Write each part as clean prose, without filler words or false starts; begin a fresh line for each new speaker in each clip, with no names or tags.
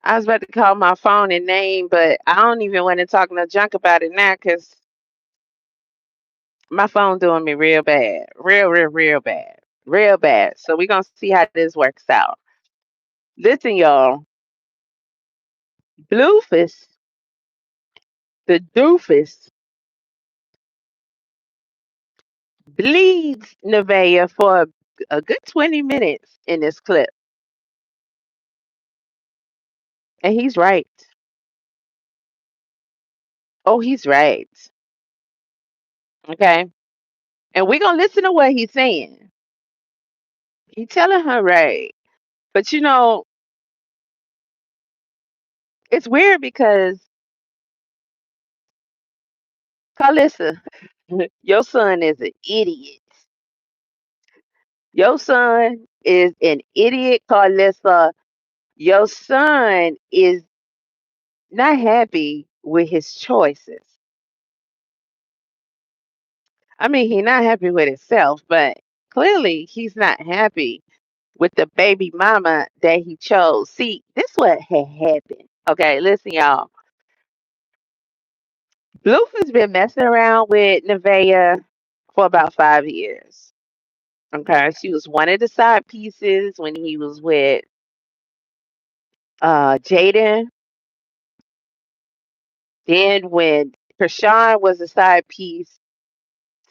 I was about to call my phone and name, but I don't even want to talk no junk about it now because my phone doing me real bad. Real bad. Real bad. So we're going to see how this works out. Listen, y'all. Blueface, the doofus, bleeds Nevaeh for a good 20 minutes in this clip. And he's right. Oh, he's right. Okay. And we're going to listen to what he's saying. He's telling her right. But it's weird because Carlissa, your son is an idiot. Your son is an idiot, Carlissa. Your son is not happy with his choices. I mean, he's not happy with himself, but clearly he's not happy with the baby mama that he chose. See, this what had happened. Okay, listen, y'all. Bloof has been messing around with Nevaeh for about 5 years. Okay, she was one of the side pieces when he was with Jaden. Then when Krishan was a side piece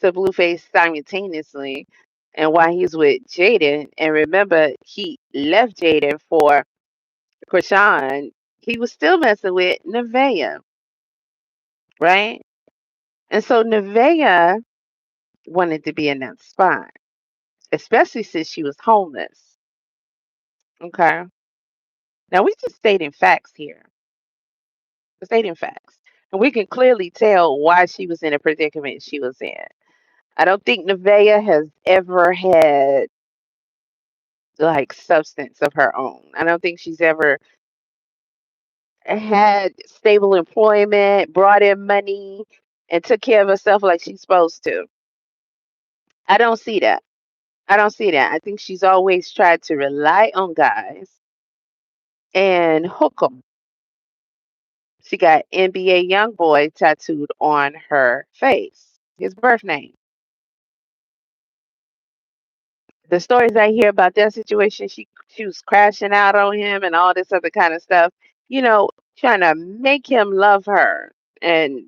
to Blueface simultaneously, and while he's with Jaden, and remember he left Jaden for Krishan, he was still messing with Nevaeh, right? And so Nevaeh wanted to be in that spot, especially since she was homeless. Okay. Now we just stating facts here. We're stating facts. And we can clearly tell why she was in a predicament she was in. I don't think Nevaeh has ever had like substance of her own. I don't think she's ever had stable employment, brought in money, and took care of herself like she's supposed to. I don't see that. I don't see that. I think she's always tried to rely on guys and hook them. She got NBA Youngboy tattooed on her face, his birth name. The stories I hear about that situation, she was crashing out on him and all this other kind of stuff, trying to make him love her. And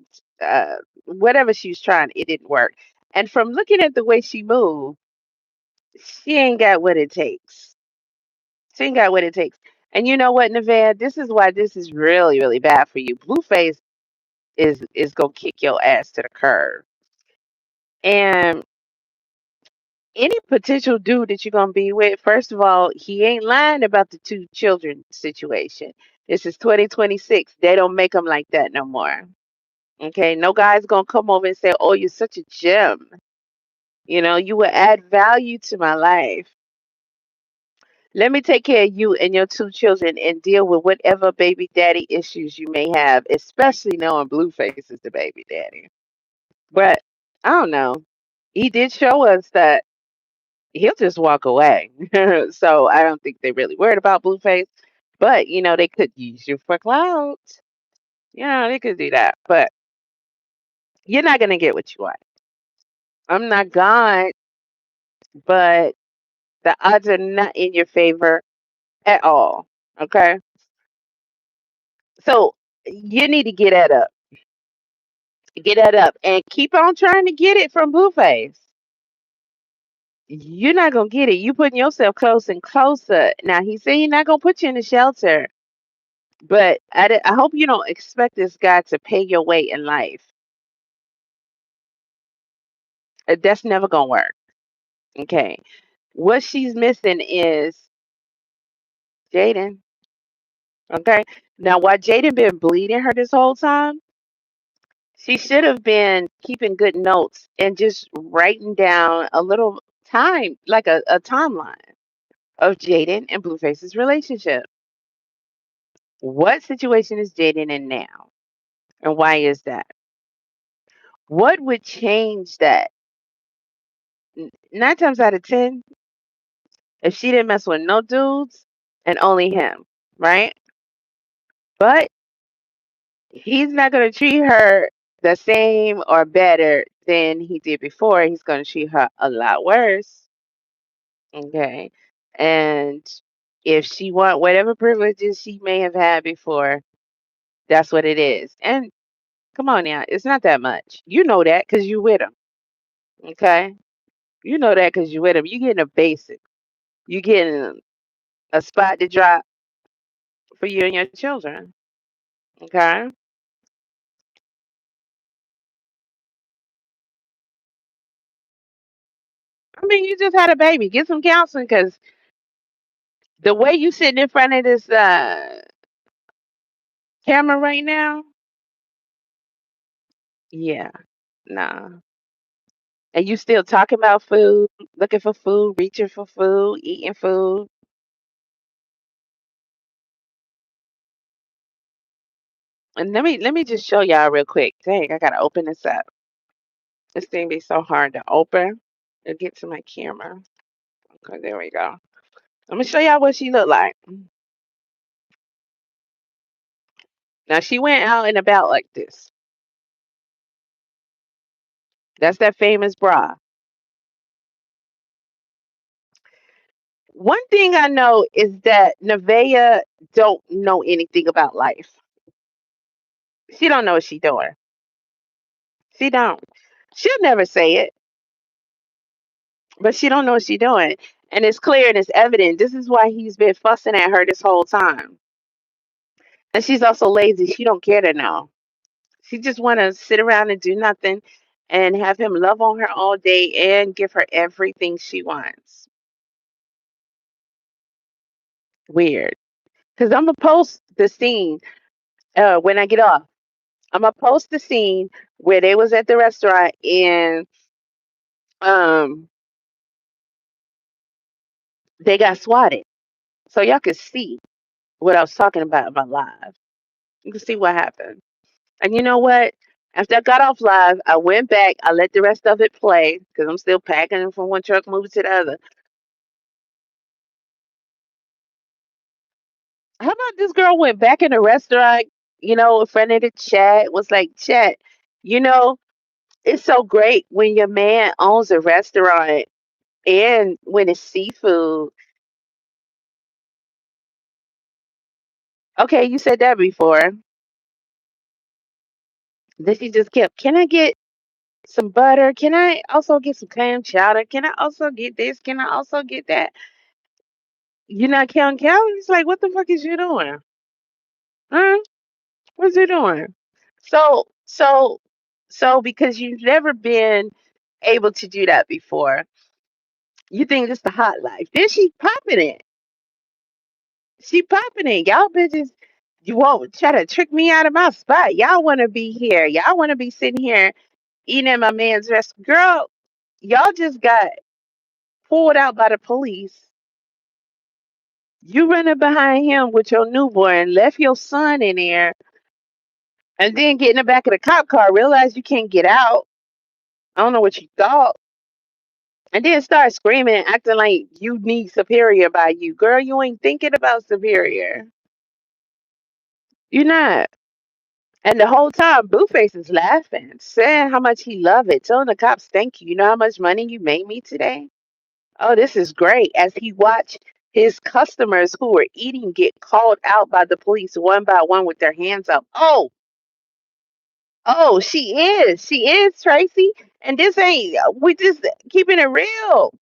whatever she was trying, it didn't work. And from looking at the way she moved, she ain't got what it takes. She ain't got what it takes. And you know what, Nevaeh? This is why this is really, really bad for you. Blueface is gonna kick your ass to the curb. And any potential dude that you're gonna be with, first of all, he ain't lying about the two children situation. This is 2026. They don't make them like that no more. Okay, no guy's gonna come over and say, "Oh, you're such a gem. You will add value to my life. Let me take care of you and your two children and deal with whatever baby daddy issues you may have, especially knowing Blueface is the baby daddy." But I don't know. He did show us that he'll just walk away. So I don't think they really worried about Blueface. But they could use you for clout. They could do that. But you're not gonna get what you want. I'm not God, but the odds are not in your favor at all. Okay? So you need to get that up. Get that up. And keep on trying to get it from Blueface. You're not gonna get it. You putting yourself close and closer. Now he said he's not gonna put you in the shelter. But I hope you don't expect this guy to pay your way in life. That's never gonna work. Okay. What she's missing is Jaden. Okay. Now, while Jaden been bleeding her this whole time, she should have been keeping good notes and just writing down a little time, like a timeline of Jaden and Blueface's relationship. What situation is Jaden in now? And why is that? What would change that? 9 times out of 10, if she didn't mess with no dudes and only him, right? But he's not going to treat her the same or better than he did before. He's going to treat her a lot worse. Okay. And if she want whatever privileges she may have had before, that's what it is. And come on now, it's not that much. You know that because you with him. Okay. You know that because you with him. You getting a basic. You getting a spot to drop for you and your children. Okay. I mean, you just had a baby. Get some counseling because the way you sitting in front of this camera right now, yeah, nah. And you still talking about food, looking for food, reaching for food, eating food. And let me just show y'all real quick. Dang, I gotta open this up. This thing be so hard to open. To get to my camera. Okay, there we go. I'm gonna show y'all what she looked like. Now she went out and about like this. That's that famous bra. One thing I know is that Nevaeh don't know anything about life. She don't know what she doing. She don't. She'll never say it, but she don't know what she doing. And it's clear and it's evident. This is why he's been fussing at her this whole time. And she's also lazy. She don't care to know. She just want to sit around and do nothing and have him love on her all day and give her everything she wants. Weird. Because I'm going to post the scene when I get off. I'm going to post the scene where they was at the restaurant and um, they got swatted. So y'all can see what I was talking about live. You can see what happened. And you know what? After I got off live, I went back. I let the rest of it play because I'm still packing from one truck, moving to the other. How about this girl went back in the restaurant, in front of the chat, was like, chat, you know, it's so great when your man owns a restaurant and when it's seafood. Okay, you said that before. Then she just kept, can I get some butter? Can I also get some clam chowder? Can I also get this? Can I also get that? You're not counting calories? Like, what the fuck is you doing? Huh? What's you doing? So, so, so because you've never been able to do that before, you think this the hot life. Then she popping it. She popping it. Y'all bitches, you won't try to trick me out of my spot. Y'all want to be here. Y'all want to be sitting here eating at my man's rest. Girl, y'all just got pulled out by the police. You running behind him with your newborn, left your son in there, and then get in the back of the cop car, realize you can't get out. I don't know what you thought. And then start screaming, acting like you need superior by you. Girl, you ain't thinking about superior. You're not. And the whole time, Blueface is laughing, saying how much he love it, telling the cops, thank you. You know how much money you made me today? Oh, this is great. As he watched his customers who were eating get called out by the police one by one with their hands up. Oh, she is. She is, Tracy. And this ain't, we just keeping it real.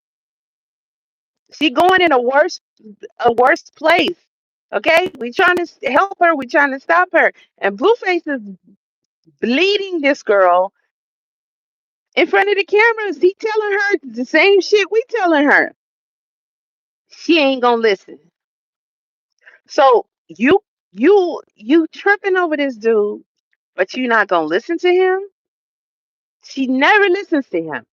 She going in a worse place. Okay? We trying to help her. We trying to stop her. And Blueface is bleeding this girl in front of the cameras. He telling her the same shit we telling her. She ain't gonna listen. So you tripping over this dude, but you not gonna listen to him? She never listens to him.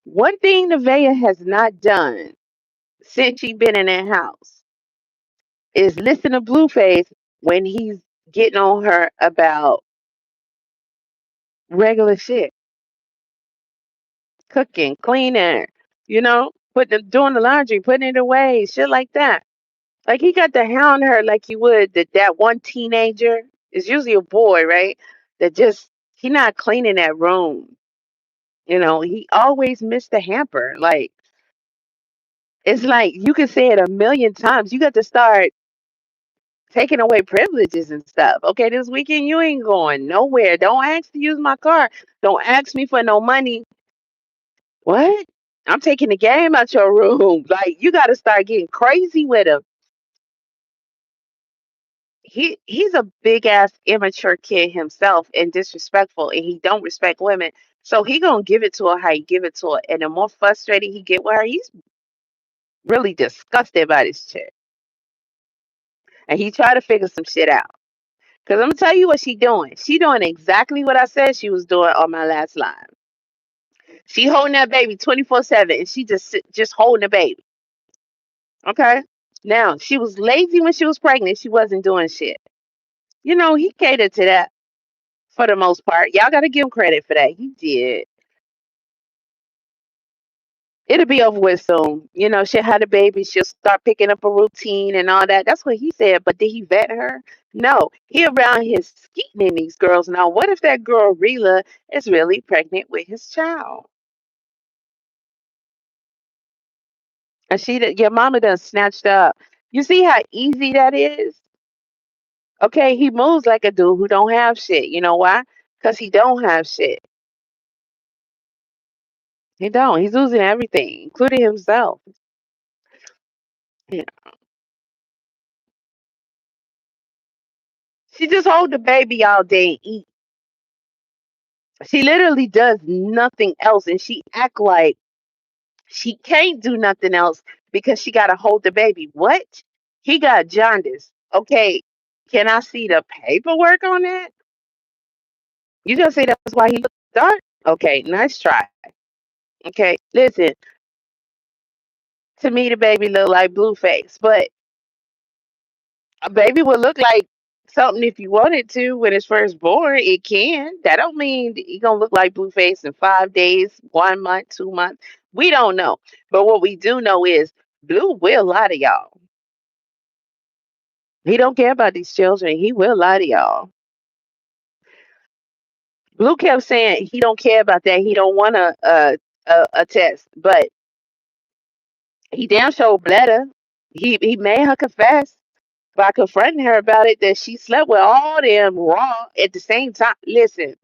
One thing Nevaeh has not done since she been in that house is listen to Blueface when he's getting on her about regular shit, cooking, cleaning, putting doing the laundry, putting it away, shit like that. Like he got to hound her like you would that one teenager. It's usually a boy, right? That just he not cleaning that room. He always missed the hamper. Like it's like you can say it a million times. You got to start taking away privileges and stuff. Okay, this weekend you ain't going nowhere. Don't ask to use my car. Don't ask me for no money. What? I'm taking the game out your room. Like you got to start getting crazy with him. He's a big ass immature kid himself and disrespectful, and he don't respect women. So he gonna give it to her how he give it to her. And the more frustrated he get with her, he's really disgusted by this chick. And he try to figure some shit out. Cause I'm gonna tell you what she doing. She doing exactly what I said she was doing on my last live. She holding that baby 24/7, and she just holding the baby. Okay. Now she was lazy when she was pregnant. She wasn't doing shit. He catered to that for the most part. Y'all gotta give him credit for that. He did. It'll be over with soon. She'll have the baby. She'll start picking up a routine and all that. That's what he said. But did he vet her? No. He around here skeeting in these girls. Now, what if that girl, Rila, is really pregnant with his child? And your mama done snatched up. You see how easy that is? Okay, he moves like a dude who don't have shit. You know why? Because he don't have shit. He don't. He's losing everything, including himself. Yeah. She just hold the baby all day and eat. She literally does nothing else, and she act like she can't do nothing else because she got to hold the baby. What? He got jaundice. Okay, can I see the paperwork on that? You gonna say that's why he looked dark? Okay, nice try. Okay, listen. To me, the baby looked like Blueface, but a baby would look like something if you wanted to when it's first born. It can. That don't mean he gonna look like Blueface in 5 days, 1 month, 2 months. We don't know. But what we do know is Blue will lie to y'all. He don't care about these children. He will lie to y'all. Blue kept saying he don't care about that. He don't want a test, but he damn sure bled her. He made her confess by confronting her about it that she slept with all them raw at the same time. Listen,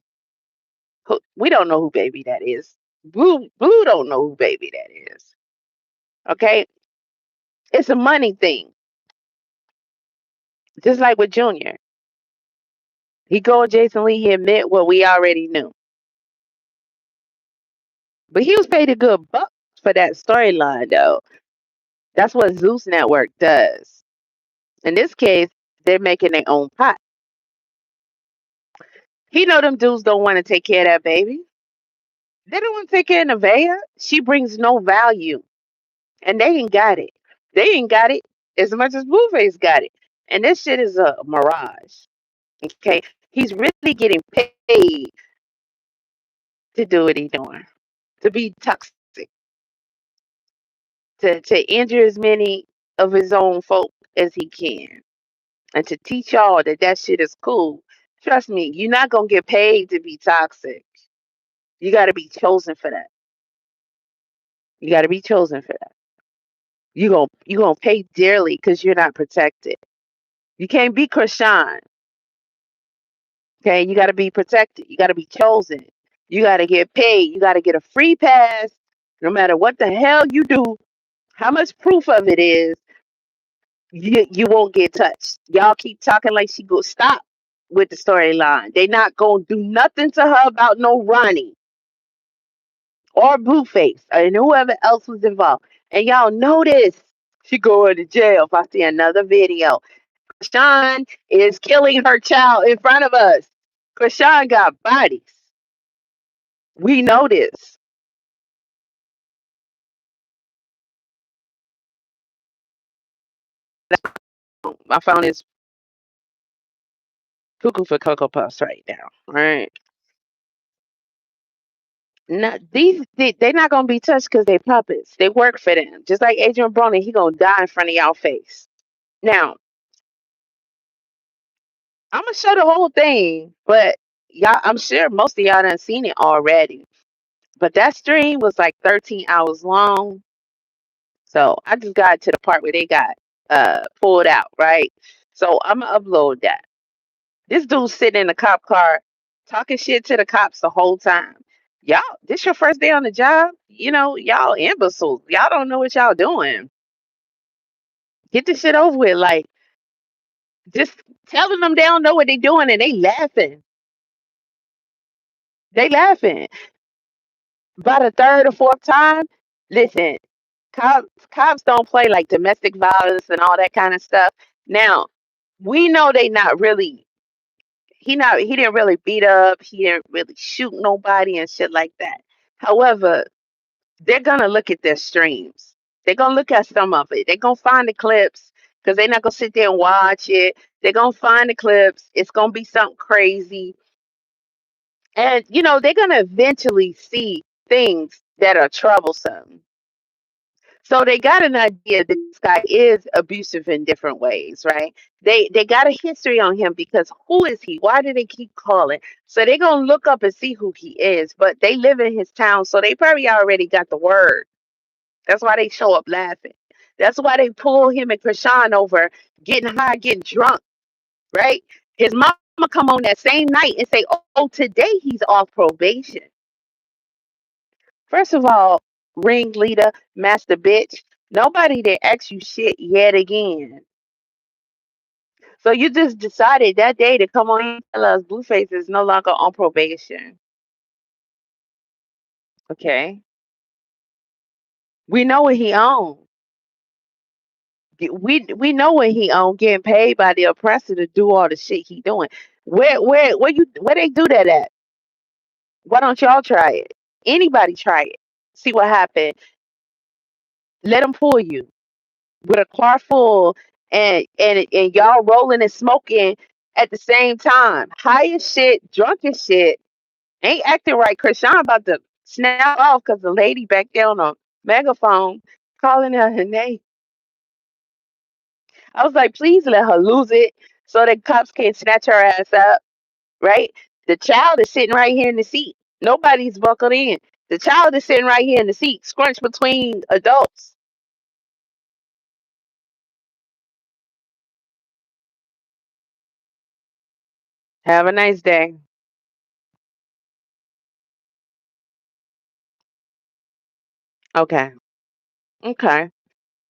we don't know who baby that is. Blue don't know who baby that is. Okay, it's a money thing. Just like with Junior, he go Jason Lee. He admit what we already knew, but he was paid a good buck for that storyline, though. That's what Zeus Network does. In this case, they're making their own pot. He know them dudes don't want to take care of that baby. They don't want to take care of Nevaeh. She brings no value. And they ain't got it. They ain't got it as much as Blueface got it. And this shit is a mirage. Okay? He's really getting paid to do what he's doing. To be toxic. To injure as many of his own folk as he can. And to teach y'all that shit is cool. Trust me, you're not gonna get paid to be toxic. You gotta be chosen for that. You gotta be chosen for that. You gonna pay dearly because you're not protected. You can't be Krishan. Okay, you gotta be protected. You gotta be chosen. You gotta get paid. You gotta get a free pass. No matter what the hell you do, how much proof of it is, you won't get touched. Y'all keep talking like she go stop with the storyline. They not gonna do nothing to her about no Ronnie or Blueface and whoever else was involved. And y'all know this. She going to jail if I see another video. Krishan is killing her child in front of us. Krishan got bodies. We know this. My phone is cuckoo for Cocoa Puffs right now. All right. Now, they're not gonna be touched because they puppets. They work for them. Just like Adrian Broner, he gonna die in front of y'all face. Now, I'm gonna show the whole thing, but y'all, I'm sure most of y'all done seen it already. But that stream was like 13 hours long. So I just got to the part where they got pulled out, right? So I'm gonna upload that. This dude sitting in the cop car talking shit to the cops the whole time. Y'all, this your first day on the job? You know, y'all imbeciles. Y'all don't know what y'all doing. Get this shit over with. Like, just telling them they don't know what they doing and they laughing. They laughing. By the third or fourth time, listen, cops don't play like domestic violence and all that kind of stuff. Now, we know they not really he didn't really beat up, he didn't really shoot nobody and shit like that. However, they're gonna look at their streams. They're gonna look at some of it. They're gonna find the clips because they're not gonna sit there and watch it. They're gonna find the clips. It's gonna be something crazy. And they're gonna eventually see things that are troublesome. So they got an idea that this guy is abusive in different ways, right? They got a history on him because who is he? Why do they keep calling? So they're gonna look up and see who he is. But they live in his town, so they probably already got the word. That's why they show up laughing. That's why they pull him and Krishan over, getting high, getting drunk, right? His mama come on that same night and say, "Oh, today he's off probation." First of all, ringleader, master bitch, nobody that asks you shit yet again. So you just decided that day to come on and tell us Blueface is no longer on probation. Okay. We know what he owns. We know what he own, getting paid by the oppressor to do all the shit he doing. Where they do that at? Why don't y'all try it? Anybody try it? See what happened. Let them pull you with a car full and y'all rolling and smoking at the same time. High as shit, drunk as shit, ain't acting right. Krishan about to snap off because the lady back there on a megaphone calling her name. I was like, please let her lose it so that cops can't snatch her ass up, right? The child is sitting right here in the seat. Nobody's buckled in. The child is sitting right here in the seat, scrunched between adults. Have a nice day. Okay. Okay.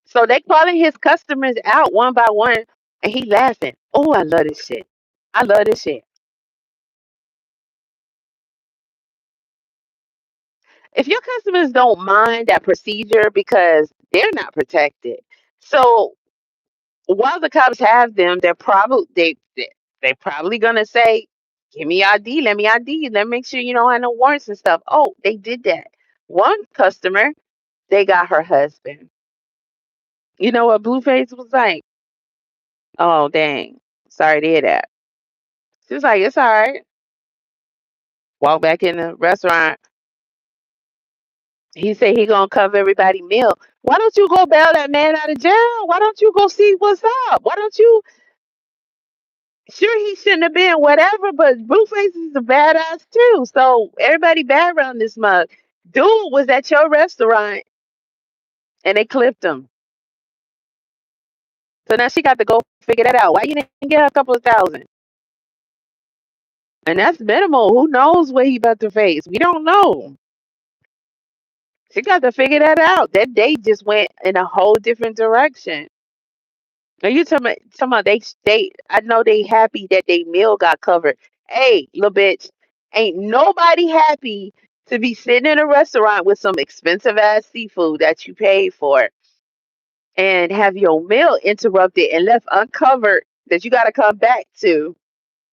So they calling his customers out one by one, and he laughing. Oh, I love this shit. I love this shit. If your customers don't mind that procedure because they're not protected, so while the cops have them, they probably gonna say, "Give me ID, let me ID, let me make sure you don't have no warrants and stuff." Oh, they did that. One customer, they got her husband. You know what Blueface was like? Oh, dang. Sorry to hear that. She was like, "It's all right." Walk back in the restaurant. He said he gonna cover everybody meal. Why don't you go bail that man out of jail? Why don't you go see what's up? Why don't you? Sure, he shouldn't have been whatever, but Blueface is a badass too. So everybody bad around this mug. Dude was at your restaurant and they clipped him. So now she got to go figure that out. Why you didn't get her a couple of thousand? And that's minimal. Who knows what he about to face? We don't know. She got to figure that out. That day just went in a whole different direction. Are you talking about they I know they happy that they meal got covered. Hey, little bitch, ain't nobody happy to be sitting in a restaurant with some expensive ass seafood that you paid for and have your meal interrupted and left uncovered that you got to come back to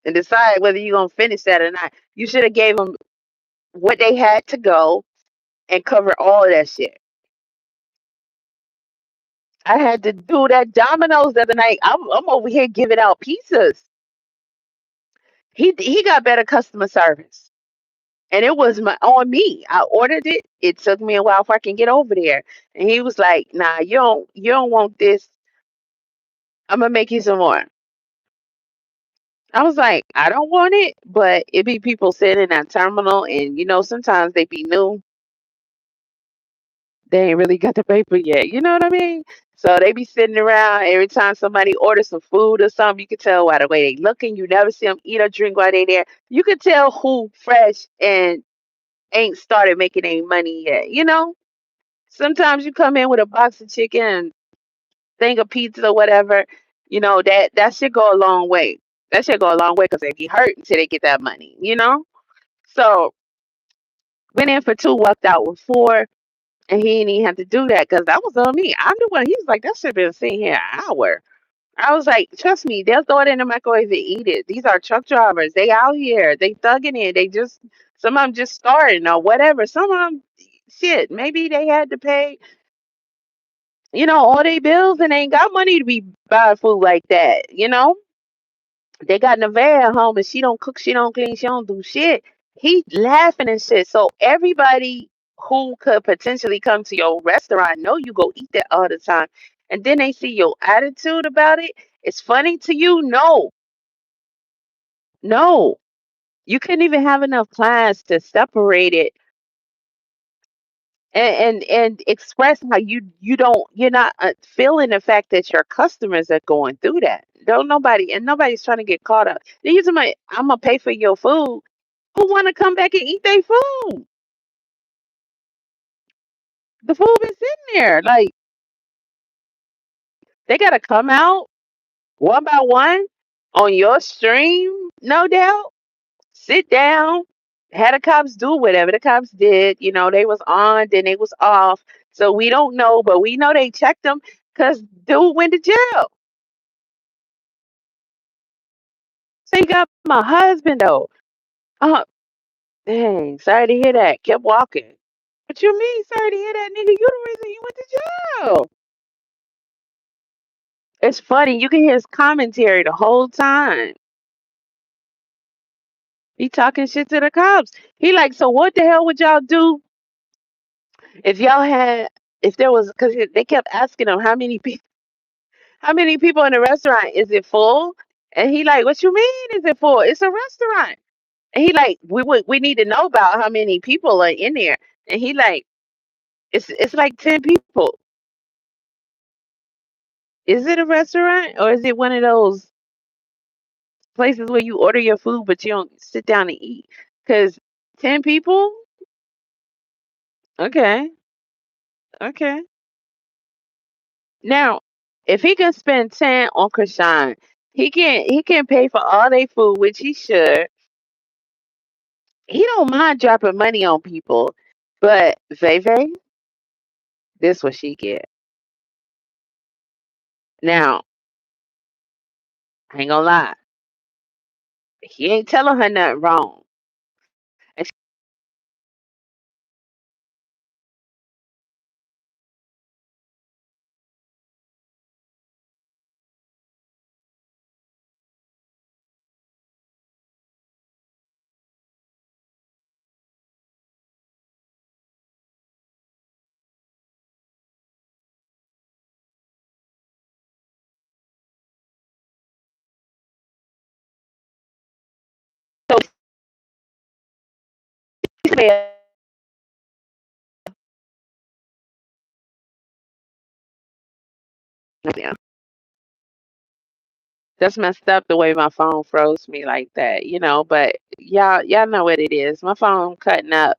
and decide whether you're gonna finish that or not. You should have gave them what they had to go and cover all of that shit. I had to do that Domino's the other night. I'm over here giving out pizzas. He got better customer service. And it was on me. I ordered it. It took me a while before I can get over there. And he was like, "Nah, you don't want this." I'm gonna make you some more. I was like, I don't want it, but it be people sitting in that terminal, and sometimes they be new. They ain't really got the paper yet. You know what I mean? So they be sitting around every time somebody orders some food or something. You can tell by the way they looking. You never see them eat or drink while they there. You can tell who fresh and ain't started making any money yet. Sometimes you come in with a box of chicken and thing of pizza or whatever. That should go a long way. That should go a long way because they get hurt until they get that money. So went in for two, walked out with four. And he didn't even have to do that because that was on me. I'm the one. He was like, that should have been sitting here an hour. I was like, trust me, they'll throw it in the microwave and eat it. These are truck drivers. They out here. They thugging it. Some of them just starting or whatever. Some of them, shit, maybe they had to pay, all their bills and they ain't got money to be buying food like that. They got Nevaeh at home and she don't cook, she don't clean, she don't do shit. He laughing and shit. So everybody who could potentially come to your restaurant know you go eat that all the time. And then they see your attitude about it. It's funny to you? No, no. You couldn't even have enough class to separate it and express how you're not feeling the fact that your customers are going through that. Don't nobody and nobody's trying to get caught up. They use my I'm gonna pay for your food. Who want to come back and eat their food? The food been sitting there. Like they gotta come out one by one on your stream, no doubt. Sit down. Had the cops do whatever the cops did. They was on, then they was off. So we don't know, but we know they checked them because dude went to jail. So you got my husband though. Oh, dang. Sorry to hear that. Kept walking. What you mean? Sorry to hear that, nigga. You the reason you went to jail. It's funny. You can hear his commentary the whole time. He talking shit to the cops. He like, so what the hell would y'all do if y'all had, if there was, because they kept asking him how many people in the restaurant? Is it full? And he like, what you mean? Is it full? It's a restaurant. And he like, we need to know about how many people are in there. And he like, it's like 10 people. Is it a restaurant or is it one of those places where you order your food but you don't sit down and eat? Because 10 people, okay, okay. Now, if he can spend 10 on Krishan, he can pay for all their food, which he should. He don't mind dropping money on people, but Veve, this what she get. Now, I ain't gonna lie, he ain't telling her nothing wrong. And so she said, yeah, that's messed up the way my phone froze me like that. But y'all know what it is. My phone cutting up.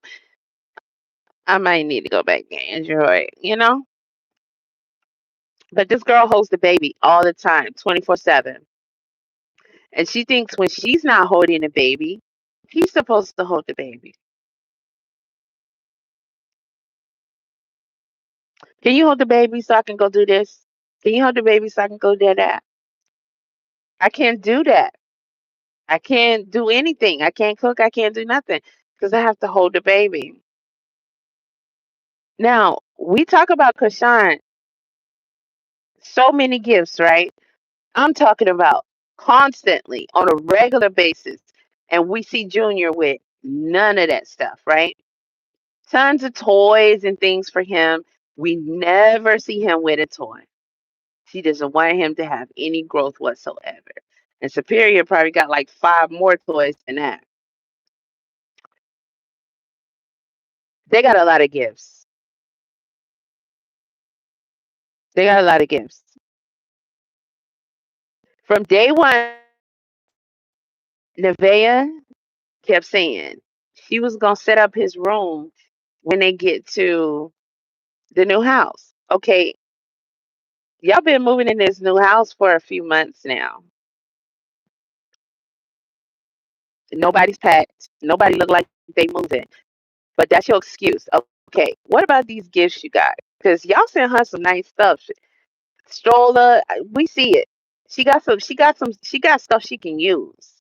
I might need to go back to Android. But this girl holds the baby all the time, 24/7. And she thinks when she's not holding the baby, he's supposed to hold the baby. Can you hold the baby so I can go do this? Can you hold the baby so I can go do that? I can't do that. I can't do anything. I can't cook. I can't do nothing because I have to hold the baby. Now, we talk about Kashan, so many gifts, right? I'm talking about constantly on a regular basis. And we see Junior with none of that stuff, right? Tons of toys and things for him. We never see him with a toy. She doesn't want him to have any growth whatsoever. And Superior probably got like five more toys than that. They got a lot of gifts. They got a lot of gifts. From day one, Nevaeh kept saying she was gonna set up his room when they get to the new house. Okay, y'all been moving in this new house for a few months now. Nobody's packed. Nobody look like they moving. But that's your excuse. Okay, what about these gifts you got? Because y'all sent her some nice stuff. Stroller, we see it. She got some. She got some. She got stuff she can use.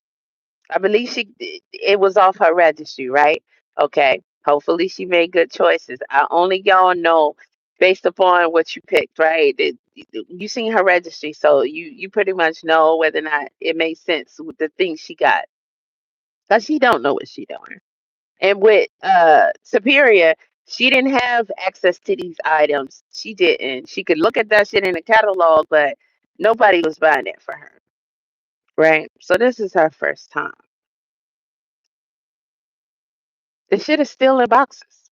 I believe it was off her registry, right? Okay. Hopefully she made good choices. I only y'all know based upon what you picked, right? You seen her registry, so you pretty much know whether or not it made sense with the things she got. Cause she don't know what she doing. And with Superior, she didn't have access to these items. She didn't. She could look at that shit in the catalog, but nobody was buying it for her. Right? So this is her first time. The shit is still in boxes.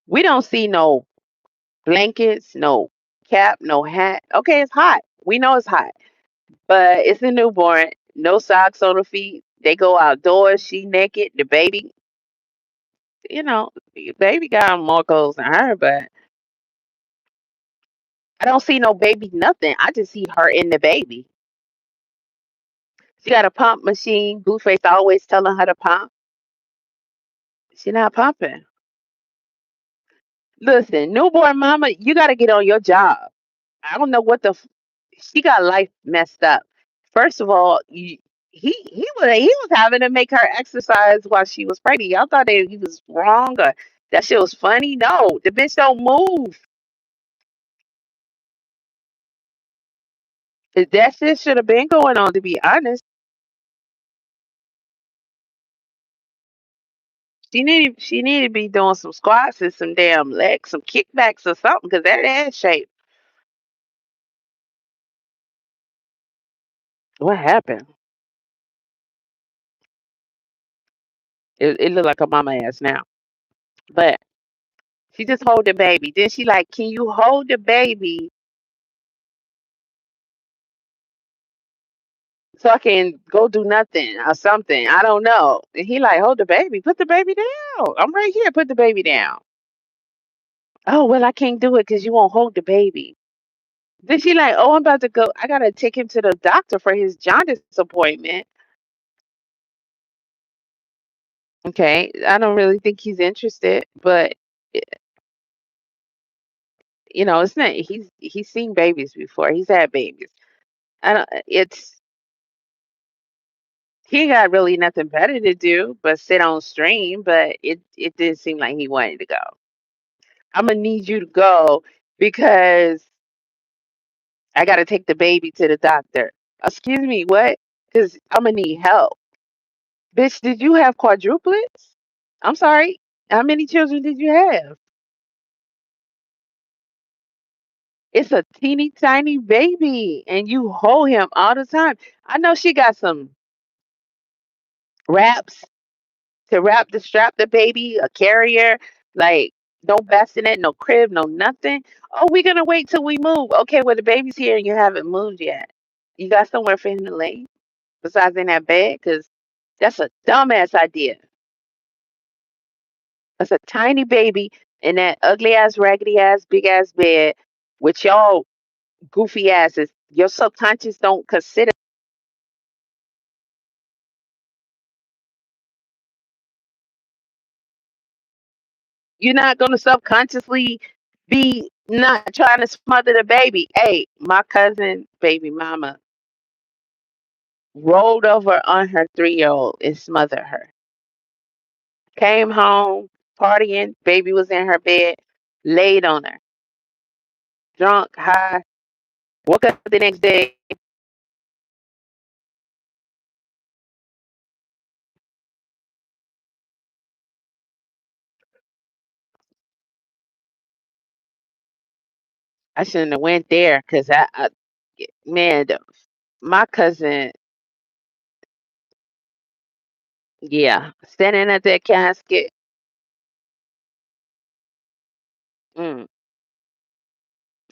We don't see no blankets, no cap, no hat. Okay, it's hot. We know it's hot. But it's a newborn. No socks on her feet. They go outdoors. She naked. The baby, the baby got more clothes than her, but I don't see no baby nothing. I just see her in the baby. She got a pump machine. Blueface always telling her to pump. She not pumping. Listen, newborn mama, you got to get on your job. I don't know what she got life messed up. First of all, he was having to make her exercise while she was pregnant. Y'all thought he was wrong or that shit was funny. No, the bitch don't move. That shit should have been going on. To be honest, she needed to be doing some squats and some damn legs, some kickbacks or something, because that ass shape. What happened? It looked like a mama ass now, but she just hold the baby. Then she like, can you hold the baby so I can go do nothing or something? I don't know. And he like, hold the baby, put the baby down. I'm right here, put the baby down. Oh well, I can't do it because you won't hold the baby. Then she like, oh, I'm about to go. I gotta take him to the doctor for his jaundice appointment. Okay, I don't really think he's interested, but eh, it's not. He's seen babies before. He's had babies. I don't. He got really nothing better to do but sit on stream. But it didn't seem like he wanted to go. I'm gonna need you to go because I gotta take the baby to the doctor. Excuse me, what? Because I'm gonna need help. Bitch, did you have quadruplets? I'm sorry. How many children did you have? It's a teeny tiny baby, and you hold him all the time. I know she got some wraps to strap the baby, a carrier, like no bassinet, no crib, no nothing. Oh, we're gonna wait till we move. Okay, well the baby's here and you haven't moved yet. You got somewhere for him to lay besides in that bed? Cause that's a dumbass idea. That's a tiny baby in that ugly ass, raggedy ass, big ass bed with y'all goofy asses. Your subconscious don't consider. You're not gonna subconsciously be not trying to smother the baby. Hey, my cousin, baby mama, rolled over on her 3-year old and smothered her. Came home, partying, baby was in her bed, laid on her, drunk, high, woke up the next day. I shouldn't have went there because man, my cousin, yeah, standing at that casket. Mm,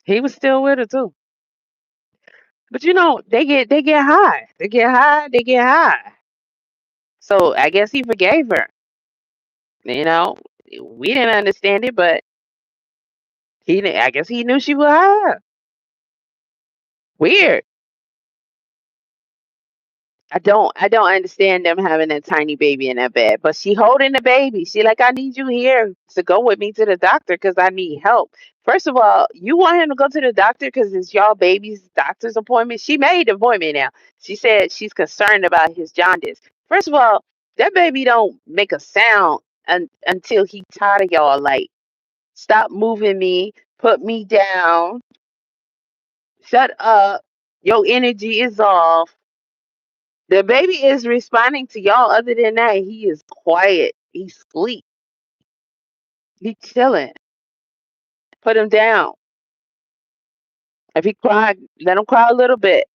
he was still with her too. But they get high. They get high. They get high. So I guess he forgave her. You know, we didn't understand it, but I guess he knew she was high. Weird. I don't understand them having that tiny baby in that bed. But she holding the baby. She like, I need you here to go with me to the doctor because I need help. First of all, you want him to go to the doctor because it's y'all baby's doctor's appointment. She made the appointment now. She said she's concerned about his jaundice. First of all, that baby don't make a sound until he tired of y'all. Like, stop moving me, put me down, shut up. Your energy is off. The baby is responding to y'all. Other than that, he is quiet. He's asleep. He's chilling. Put him down. If he cried, let him cry a little bit.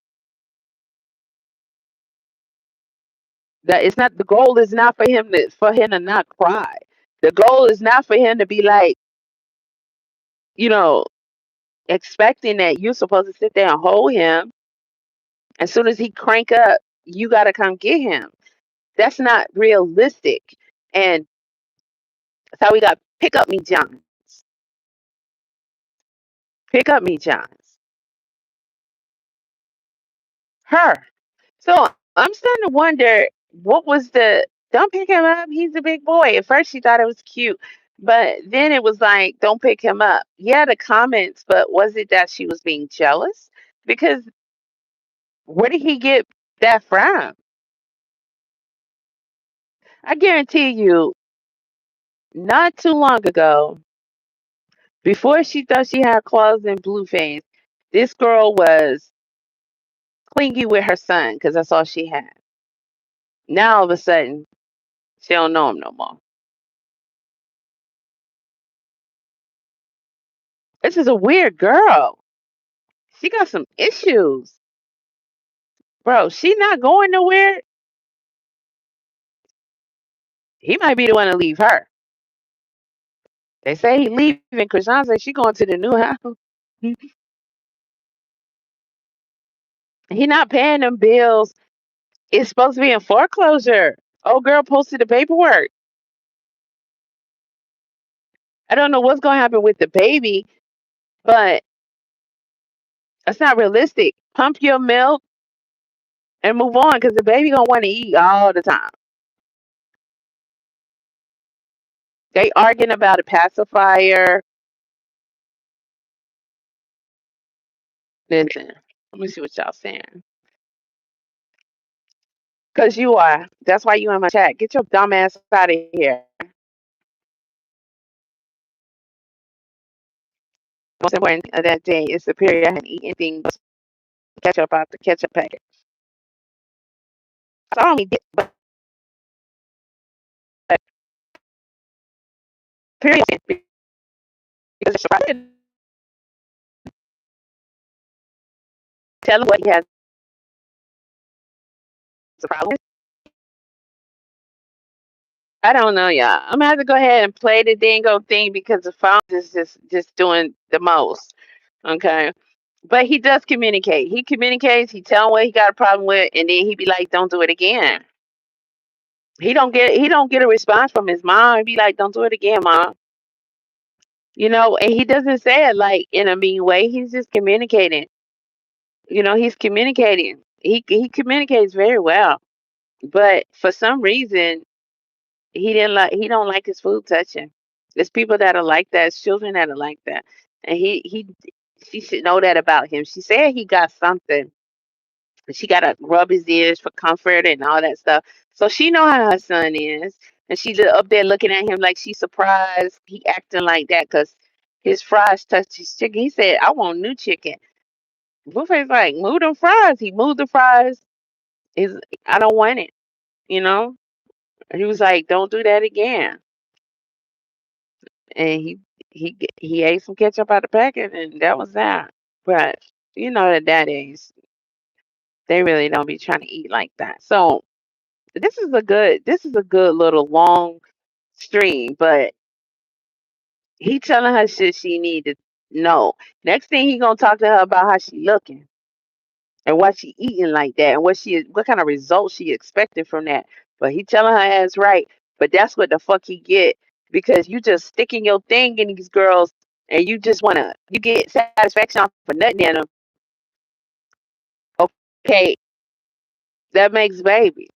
That it's not the goal is not for him to not cry. The goal is not for him to be like, you know, expecting that you're supposed to sit there and hold him. As soon as he crank up, you gotta come get him. That's not realistic. And that's how we got pick up me John. Pick up me Johns. Her. So I'm starting to wonder what was the don't pick him up. He's a big boy. At first she thought it was cute. But then it was like, don't pick him up. Yeah, the comments, but was it that she was being jealous? Because where did he get that from? I guarantee you, not too long ago, before she thought she had claws in Blueface, this girl was clingy with her son because that's all she had. Now all of a sudden, she don't know him no more. This is a weird girl. She got some issues. Bro, she not going nowhere. He might be the one to leave her. They say he leaving. Krishan said she going to the new house. He not paying them bills. It's supposed to be in foreclosure. Old girl posted the paperwork. I don't know what's going to happen with the baby, but it's not realistic. Pump your milk and move on because the baby going to want to eat all the time. They arguing about a pacifier. Listen, let me see what y'all saying. Because you are. That's why you in my chat. Get your dumb ass out of here. Most important of that day is superior. I hadn't eaten anything but ketchup out the ketchup packet. So I don't get but period because it's right. Tell him what he has a problem. I don't know, y'all. I'm gonna have to go ahead and play the dingo thing because the phone is just doing the most. Okay. But he does communicate. He communicates, he tell him what he got a problem with, and then he be like, don't do it again. He don't get a response from his mom. He be like, don't do it again, mom. And he doesn't say it like in a mean way. He's just communicating. He's communicating. He communicates very well. But for some reason, he don't like his food touching. There's people that are like that. It's children that are like that. And she should know that about him. She said he got something. She gotta rub his ears for comfort and all that stuff. So she know how her son is, and she's up there looking at him like she's surprised he acting like that because his fries touched his chicken. He said, "I want new chicken." Blueface like, "Move them fries." He moved the fries. Is I don't want it. You know. And he was like, "Don't do that again." And he ate some ketchup out the packet, and that was that. But you know the daddies, they really don't be trying to eat like that. So this is a good little long stream, but he telling her shit she need to know. Next thing he gonna talk to her about how she looking and why she eating like that and what kind of results she expecting from that. But he telling her ass right. But that's what the fuck he get because you just sticking your thing in these girls and you just wanna you get satisfaction off for nothing in them. Okay, that makes babies.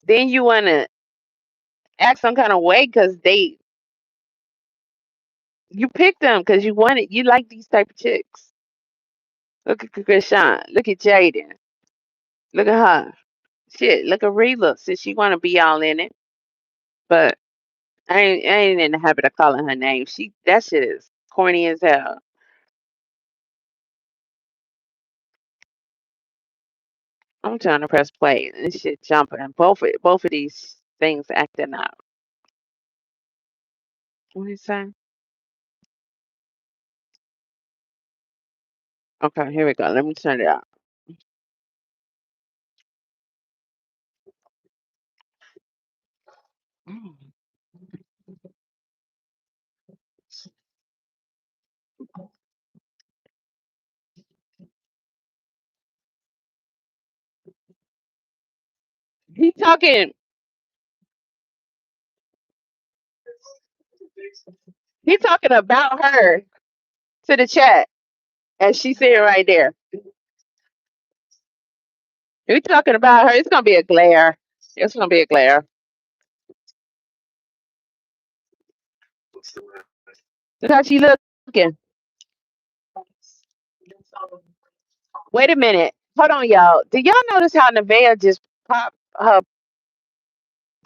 Then you wanna act some kind of way because you picked them because you like these type of chicks. Look at Krishan. Look at Jaden. Look at her. Shit, look at Reba. Since she wanna be all in it. But I ain't in the habit of calling her name. That shit is corny as hell. I'm trying to press play. And this shit jumping. Both of these things acting up. What you say? Okay, here we go. Let me turn it up. He talking he talking about her to the chat and she's sitting right there. He talking about her. It's gonna be a glare. It's gonna be a glare. Look how she looking. Wait a minute. Hold on, y'all. Did y'all notice how Nevaeh just popped her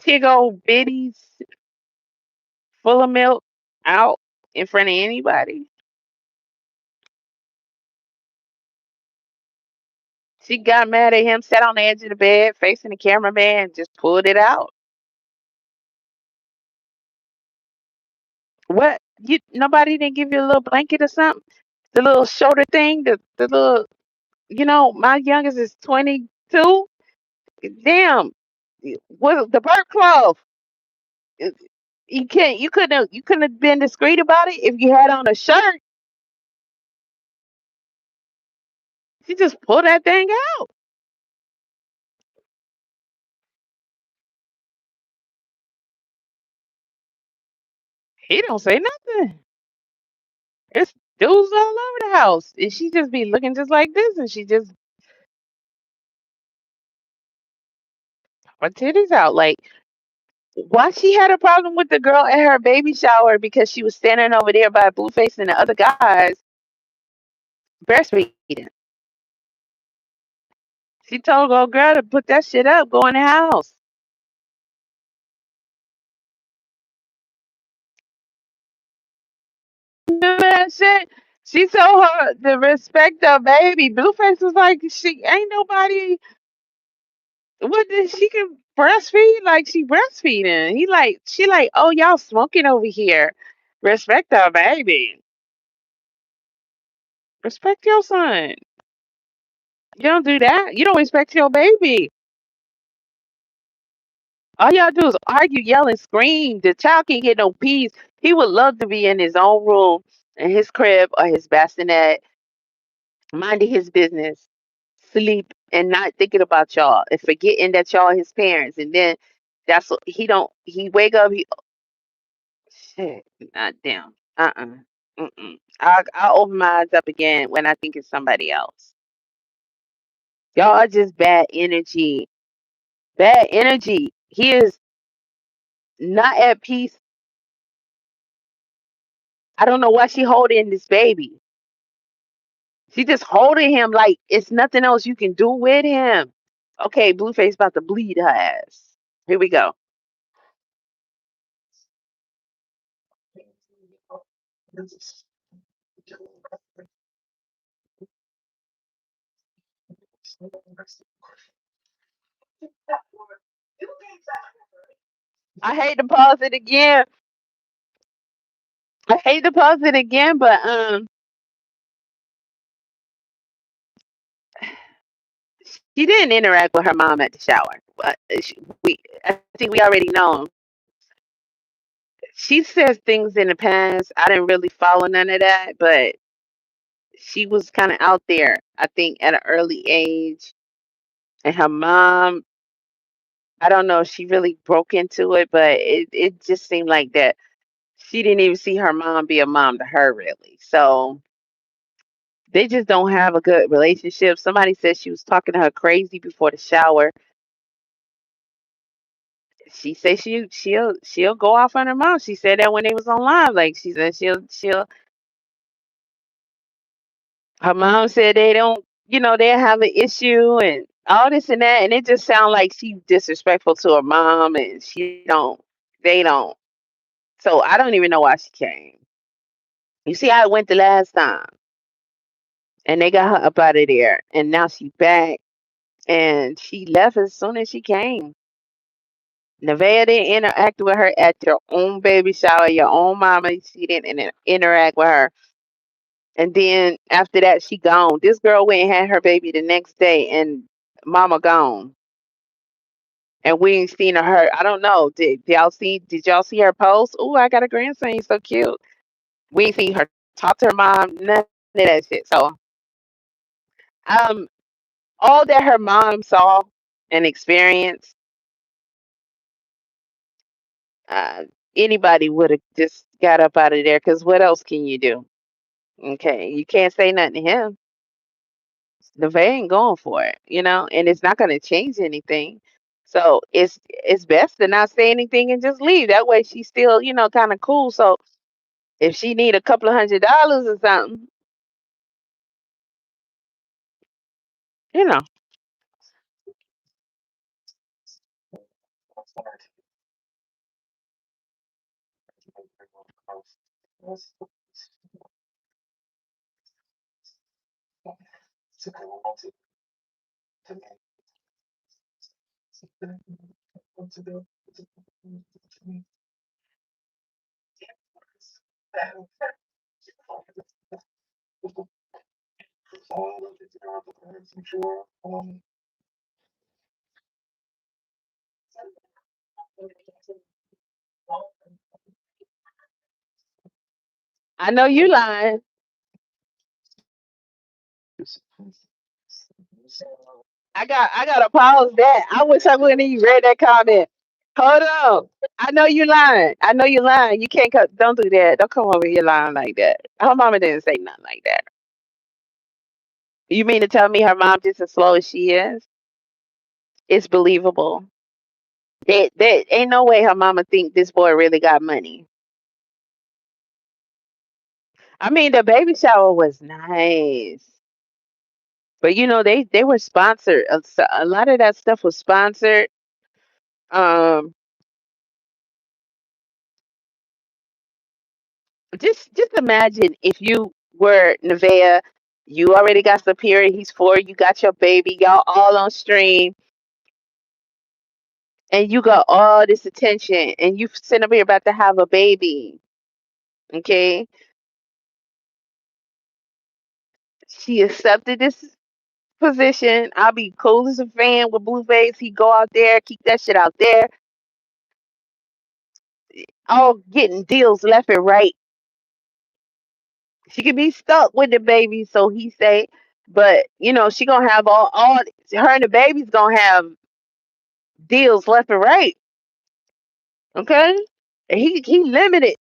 Tiggo bitties full of milk out in front of anybody? She got mad at him, sat on the edge of the bed, facing the cameraman, and just pulled it out. What? You nobody didn't give you a little blanket or something? The little shoulder thing, the little my youngest is 22. Damn. What the bird cloth? uh, you couldn't have been discreet about it if you had on a shirt. She just pulled that thing out. He don't say nothing. It's dudes all over the house. And she just be looking just like this and she just her titties out. Like why she had a problem with the girl at her baby shower because she was standing over there by Blueface and the other guys breastfeeding. She told old girl to put that shit up, go in the house. Remember that shit? She told her to respect her baby. Blueface was like, she ain't nobody. What did she can breastfeed? Like she breastfeeding. She like, oh y'all smoking over here. Respect our baby. Respect your son. You don't do that. You don't respect your baby. All y'all do is argue, yell, and scream. The child can't get no peace. He would love to be in his own room, in his crib or his bassinet, minding his business, sleep, and not thinking about y'all and forgetting that y'all are his parents. And then that's what he wake up, shit, not damn. Mm-mm. I'll open my eyes up again when I think it's somebody else. Y'all are just bad energy. Bad energy. He is not at peace. I don't know why she holding this baby. She just holding him like it's nothing else you can do with him. Okay, Blueface about to bleed her ass. Here we go. I hate to pause it again. I hate to pause it again, but she didn't interact with her mom at the shower. But I think we already know. She says things in the past. I didn't really follow none of that, but she was kind of out there. I think at an early age, and her mom. I don't know if she really broke into it, but it just seemed like that she didn't even see her mom be a mom to her really. So they just don't have a good relationship. Somebody said she was talking to her crazy before the shower. She said she'll go off on her mom. She said that when they was on live. Like she said she'll her mom said they don't they have an issue and all this and that, and it just sounds like she's disrespectful to her mom, and they don't. So I don't even know why she came. You see how it went the last time, and they got her up out of there, and now she's back, and she left as soon as she came. Nevaeh didn't interact with her at your own baby shower, your own mama. She didn't interact with her. And then after that, she gone. This girl went and had her baby the next day, and mama gone. And we ain't seen her. I don't know. Did y'all see her post? Oh, I got a grandson. He's so cute. We ain't seen her talk to her mom. None of that shit. So, um, all that her mom saw and experienced, uh, anybody would have just got up out of there. Because what else can you do? Okay, you can't say nothing to him. The ain't going for it, and it's not going to change anything. So it's best to not say anything and just leave. That way she's still, kind of cool. So if she need a couple of $100 or something, you know, I know you lying. I gotta pause that. I wish I wouldn't even read that comment. Hold on. I know you lying. I know you lying. You can't don't do that. Don't come over here lying like that. Her mama didn't say nothing like that. You mean to tell me her mom just as slow as she is? It's believable. That ain't no way her mama think this boy really got money. I mean, the baby shower was nice, but they were sponsored. A lot of that stuff was sponsored. Um, just imagine if you were Nevaeh, you already got Superior. He's 4. You got your baby. Y'all all on stream, and you got all this attention, and you sitting up here about to have a baby. Okay, she accepted this position. I'll be cool as a fan with Blueface. He go out there, keep that shit out there. All getting deals left and right. She could be stuck with the baby, so he say, but she gonna have all her and the baby's gonna have deals left and right. Okay, and he limited.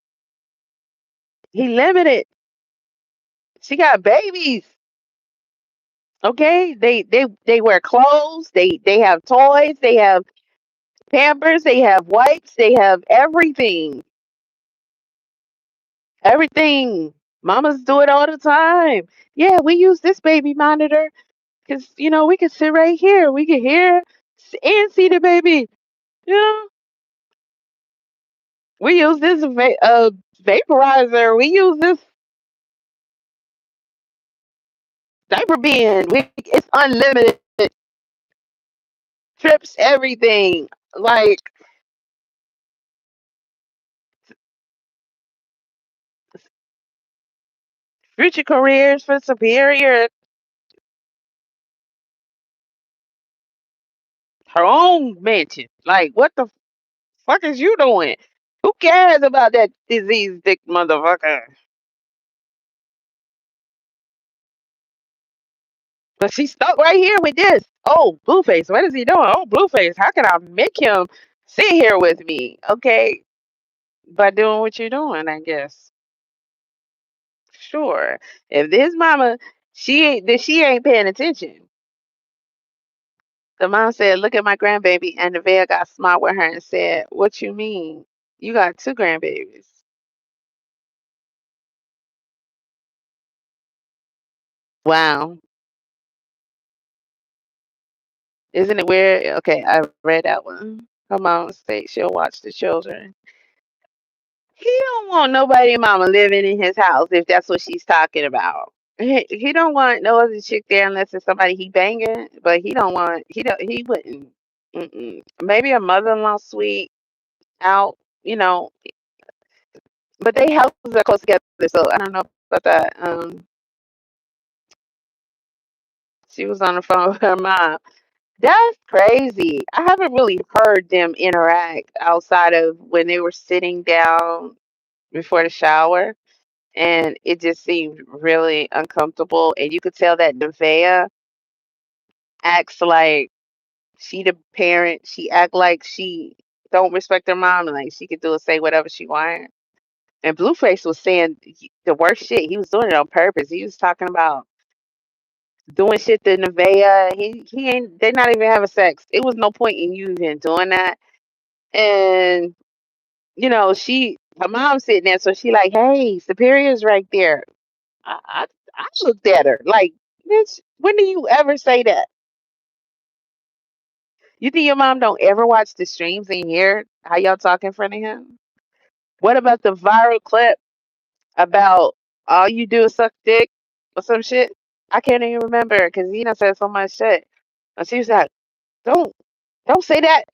He limited. She got babies. Okay, they wear clothes. They have toys. They have Pampers. They have wipes. They have everything. Everything. Mamas do it all the time. Yeah, we use this baby monitor because we can sit right here. We can hear and see the baby. You know, we use this vaporizer. We use this diaper bin. It's unlimited trips. Everything. Like future careers for superior, her own mansion. Like, what the fuck is you doing? Who cares about that disease dick motherfucker? But she's stuck right here with this. Oh, Blueface, what is he doing? Oh, Blueface, how can I make him sit here with me? Okay, by doing what you're doing, I guess. Sure. If his mama, she ain't paying attention. The mom said, "Look at my grandbaby," and Nevaeh got smart with her and said, "What you mean? You got two grandbabies." Wow. Isn't it weird? Okay, I read that one. Her mom said she'll watch the children. He don't want nobody mama living in his house if that's what she's talking about. He don't want no other chick there unless it's somebody he banging. But he wouldn't. Mm-mm. Maybe a mother-in-law suite out, you know. But they houses are close together, so I don't know about that. She was on the phone with her mom. That's crazy. I haven't really heard them interact outside of when they were sitting down before the shower. And it just seemed really uncomfortable. And you could tell that Nevaeh acts like she the parent. She act like she don't respect her mom and like she could do or say whatever she wants. And Blueface was saying the worst shit. He was doing it on purpose. He was talking about doing shit to Nevaeh. He ain't. They not even having sex. It was no point in you even doing that. And her mom sitting there, so she like, hey, Superior's right there. I looked at her like, bitch, when do you ever say that? You think your mom don't ever watch the streams and hear how y'all talk in front of him? What about the viral clip about all you do is suck dick or some shit? I can't even remember because said so much shit. And she was like, don't don't say that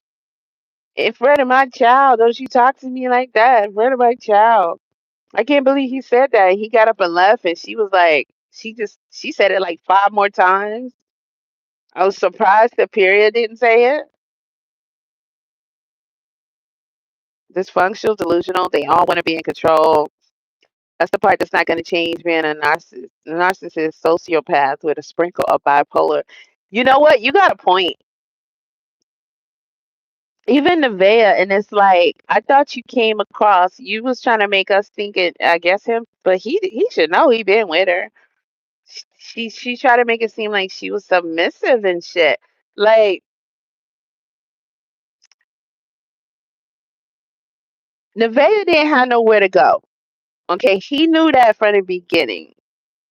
in front of my child. Don't you talk to me like that in front of my child. I can't believe he said that. He got up and left and she was like, she said it like five more times. I was surprised the period didn't say it. Dysfunctional, delusional, they all want to be in control. That's the part that's not going to change being a narcissist, sociopath with a sprinkle of bipolar. You know what? You got a point. Even Nevaeh, and it's like I thought you came across. You was trying to make us think it. I guess him, but he should know he been with her. She tried to make it seem like she was submissive and shit. Like Nevaeh didn't have nowhere to go. Okay, he knew that from the beginning.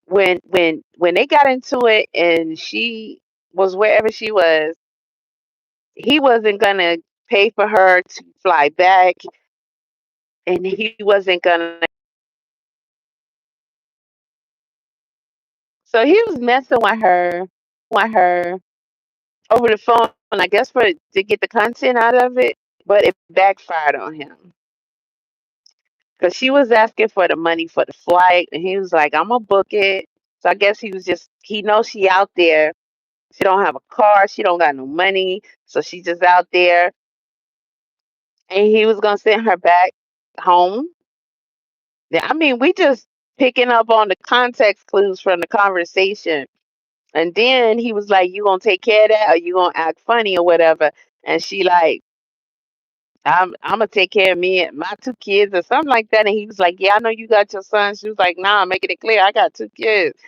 When they got into it and she was wherever she was, he wasn't gonna pay for her to fly back, and he wasn't gonna. So he was messing with her over the phone, I guess for to get the content out of it, but it backfired on him because she was asking for the money for the flight, and he was like, "I'm gonna book it." So I guess he knows she out there. She don't have a car. She don't got no money, so she just out there. And he was gonna send her back home. Yeah, I mean, we just picking up on the context clues from the conversation. And then he was like, "You gonna take care of that, or you gonna act funny or whatever?" And she like, I'm gonna take care of me and my two kids or something like that." And he was like, "Yeah, I know you got your son." She was like, "Nah, I'm making it clear, I got two kids."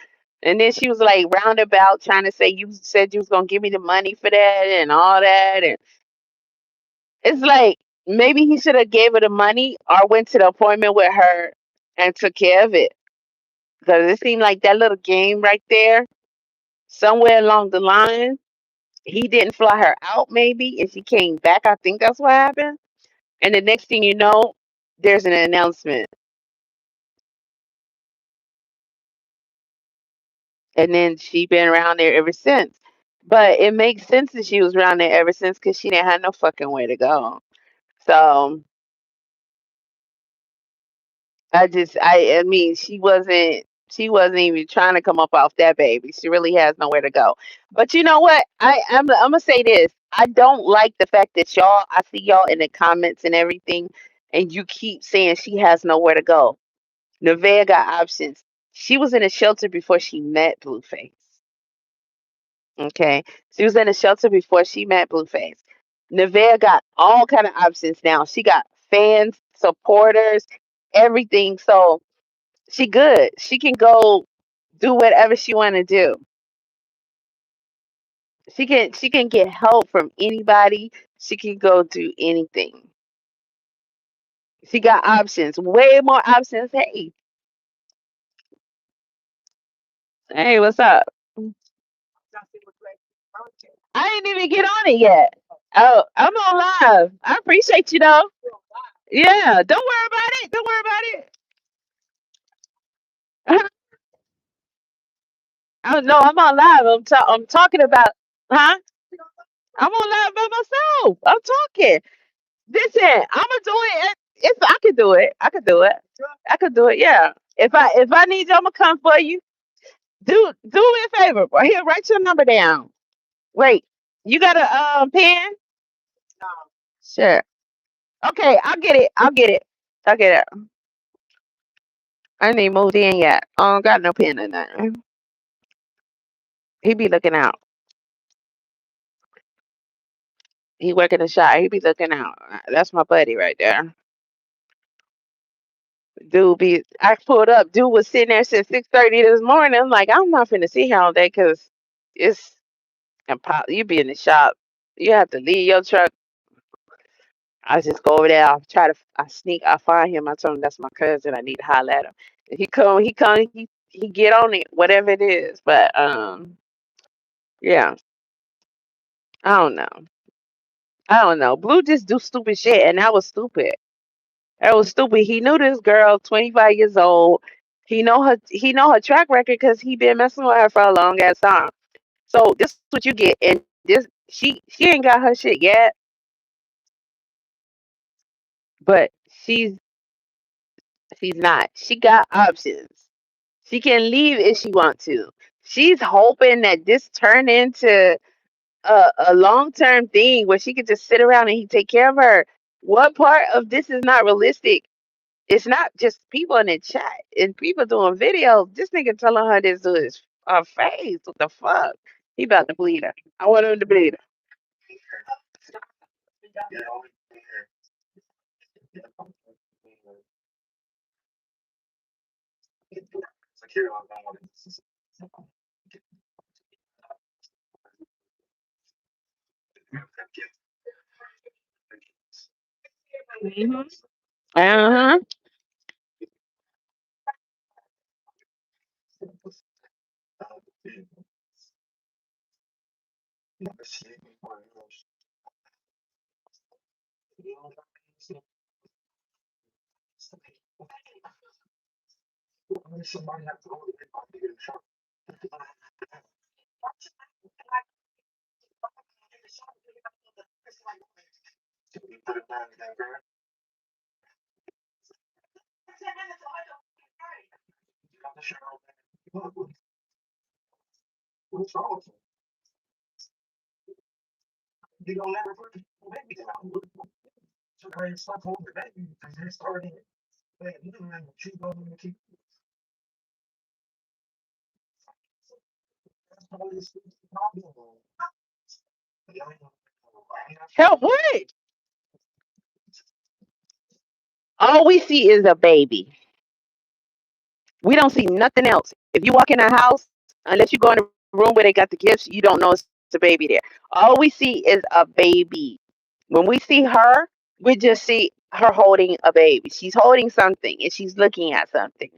And then she was like roundabout trying to say, "You said you was gonna give me the money for that and all that." And it's like maybe he should have gave her the money or went to the appointment with her and took care of it. Because it seemed like that little game right there, somewhere along the line, he didn't fly her out maybe, and she came back. I think that's what happened. And the next thing you know, there's an announcement. And then she been around there ever since. But it makes sense that she was around there ever since because she didn't have no fucking way to go. So I mean, she wasn't. She wasn't even trying to come up off that baby. She really has nowhere to go. But you know what? I'm gonna say this. I don't like the fact that y'all. I see y'all in the comments and everything, and you keep saying she has nowhere to go. Nevaeh got options. She was in a shelter before she met Blueface. Okay, she was in a shelter before she met Blueface. Nevaeh got all kind of options now. She got fans, supporters, everything. So she good. She can go do whatever she want to do. She can get help from anybody. She can go do anything. She got options, way more options. Hey, what's up? I ain't even get on it yet. Oh, I'm on live. I appreciate you though. Yeah, don't worry about it. Don't worry about it. Oh no, I'm on live. I'm talking about, huh? I'm on live by myself. I'm talking. Listen, I'm gonna do it. If I could do it, I could do it. I could do it. Yeah. If I need you, I'm gonna come for you. Do me a favor. Right here, write your number down. Wait, you got a pen? Sure. Okay, I'll get it. I'll get it. I'll get it. I ain't even moved in yet. I don't got no pen in there. He be looking out. He working the shop. He be looking out. That's my buddy right there. I pulled up. Dude was sitting there since 6:30 this morning. I'm like, I'm not finna sit here all day because it's impossible. You be in the shop. You have to leave your truck. I just go over there. I sneak. I find him. I tell him that's my cousin. I need to holler at him. If he come. He come. He get on it. Whatever it is. But yeah. I don't know. I don't know. Blue just do stupid shit, and that was stupid. That was stupid. He knew this girl, 25 years old. He know her. He know her track record because he been messing with her for a long ass time. So this is what you get, and this she ain't got her shit yet, but she's not. She got options. She can leave if she wants to. She's hoping that this turn into a long term thing where she could just sit around and he take care of her. What part of this is not realistic? It's not just people in the chat and people doing videos. This nigga telling her this to his face. What the fuck? He about to bleed her. I want him to bleed her. Uh-huh. Help what? All we see is a baby. We don't see nothing else. If you walk in a house, unless you go in a room where they got the gifts, you don't know it's a baby there. All we see is a baby. When we see her, we just see her holding a baby. She's holding something and she's looking at something.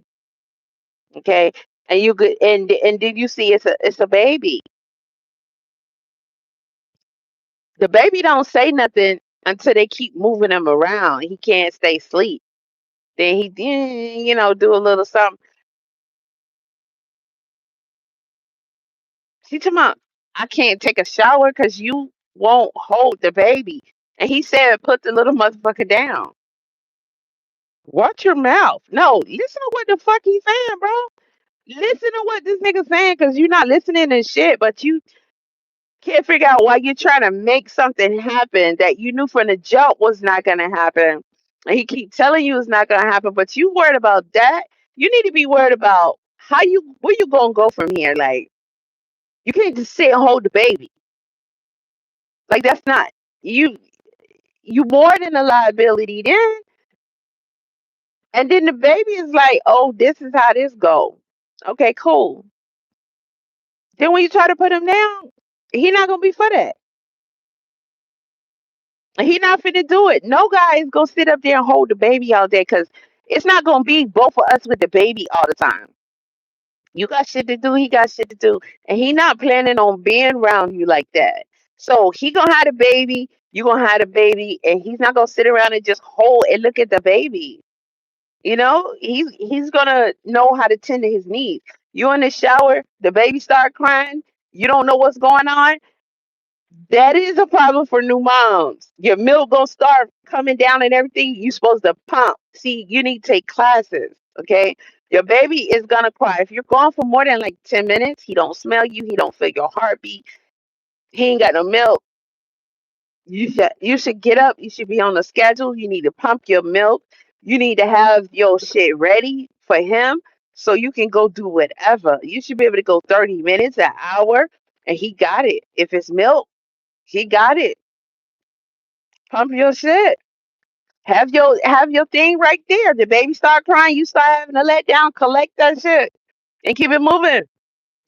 Okay. And you could and did you see it's a baby. The baby don't say nothing until they keep moving him around. He can't stay asleep. Then do a little something. She talking about, I can't take a shower because you won't hold the baby. And he said, put the little motherfucker down. Watch your mouth. No, listen to what the fuck he's saying, bro. Listen to what this nigga saying, because you're not listening to shit, but you can't figure out why you're trying to make something happen that you knew from the jump was not gonna happen. And he keep telling you it's not gonna happen, but you worried about that. You need to be worried about how you where you gonna go from here. Like you can't just sit and hold the baby. Like that's not you. You more than a liability then. And then the baby is like, oh, this is how this go. Okay, cool. Then when you try to put him down, he not gonna be for that. He not finna do it. No guy is gonna sit up there and hold the baby all day because it's not gonna be both of us with the baby all the time. You got shit to do, he got shit to do. And he not planning on being around you like that. So he gonna have the baby, you gonna have the baby, and he's not gonna sit around and just hold and look at the baby. You know, he's gonna know how to tend to his needs. You in the shower, the baby start crying, you don't know what's going on. That is a problem for new moms. Your milk gonna start coming down and everything. You supposed to pump. See, you need to take classes. Okay, your baby is gonna cry if you're gone for more than like 10 minutes. He don't smell you. He don't feel your heartbeat. He ain't got no milk. You should get up. You should be on the schedule. You need to pump your milk. You need to have your shit ready for him so you can go do whatever. You should be able to go 30 minutes, an hour, and he got it. If it's milk, he got it. Pump your shit. Have your thing right there. The baby start crying, you start having a letdown, collect that shit and keep it moving.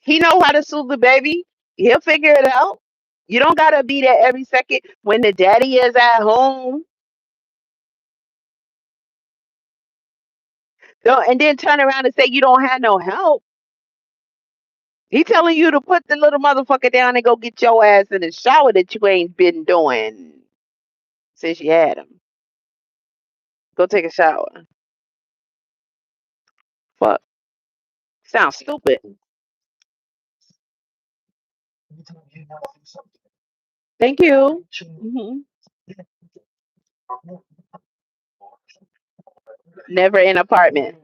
He know how to soothe the baby. He'll figure it out. You don't gotta be there every second when the daddy is at home. And then turn around and say you don't have no help. He telling you to put the little motherfucker down and go get your ass in the shower that you ain't been doing since you had him. Go take a shower. Fuck. Sounds stupid. Thank you. Hmm. Never in apartment.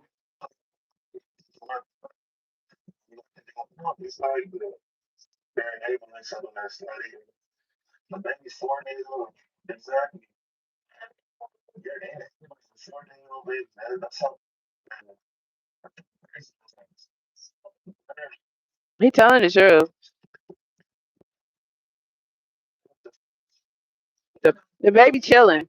He telling the truth. The baby chilling.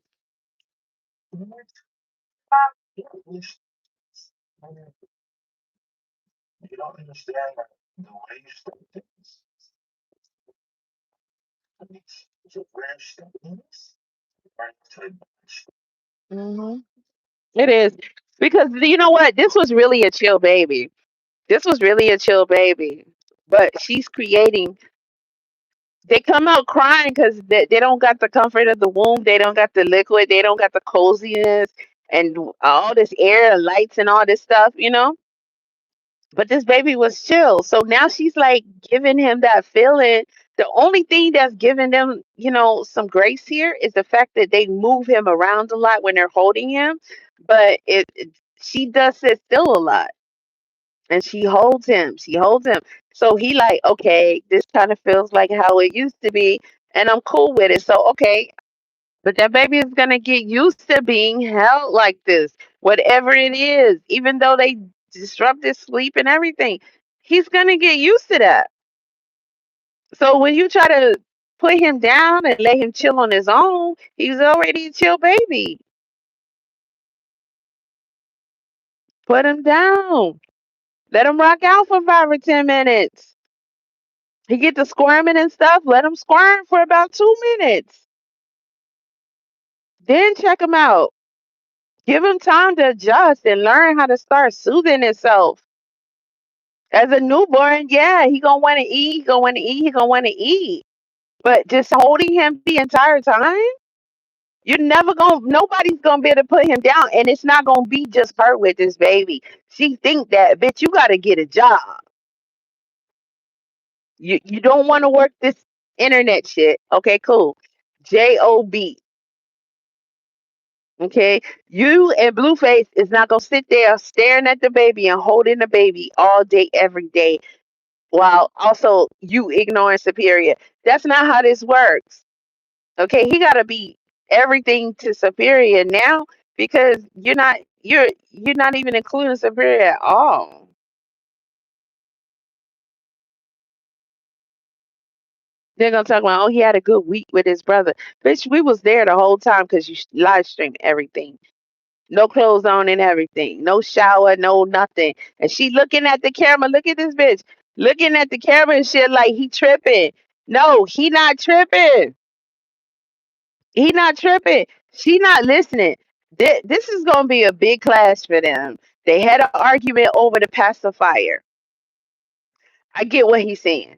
Hmm. It is because you know what? This was really a chill baby. This was really a chill baby. But she's creating. They come out crying because they don't got the comfort of the womb. They don't got the liquid. They don't got the coziness and all this air and lights and all this stuff. But this baby was chill. So now she's like giving him that feeling. The only thing that's giving them, some grace here is the fact that they move him around a lot when they're holding him. But she does sit still a lot and she holds him. She holds him. So he like, okay, this kind of feels like how it used to be, and I'm cool with it. So okay, but that baby is gonna get used to being held like this, whatever it is, even though they disrupt his sleep and everything. He's gonna get used to that. So when you try to put him down and let him chill on his own, he's already a chill baby. Put him down. Let him rock out for 5 or 10 minutes. He get to squirming and stuff. Let him squirm for about 2 minutes. Then check him out. Give him time to adjust and learn how to start soothing himself. As a newborn, yeah, he gonna want to eat. He gonna want to eat. He gonna want to eat. But just holding him the entire time, you're never gonna. Nobody's gonna be able to put him down, and it's not gonna be just her with this baby. She think that, bitch. You gotta get a job. You don't want to work this internet shit. Okay, cool. Job. Okay, you and Blueface is not gonna sit there staring at the baby and holding the baby all day, every day, while also you ignoring Superior. That's not how this works. Okay, he gotta be everything to Superior now because you're not even including Superior at all. They're gonna talk about, oh, he had a good week with his brother. Bitch, we was there the whole time because you live streamed everything. No clothes on and everything. No shower, no nothing. And she looking at the camera. Look at this bitch. Looking at the camera and shit like he tripping. No, he not tripping. He not tripping. She not listening. This is gonna be a big clash for them. They had an argument over the pacifier. I get what he's saying.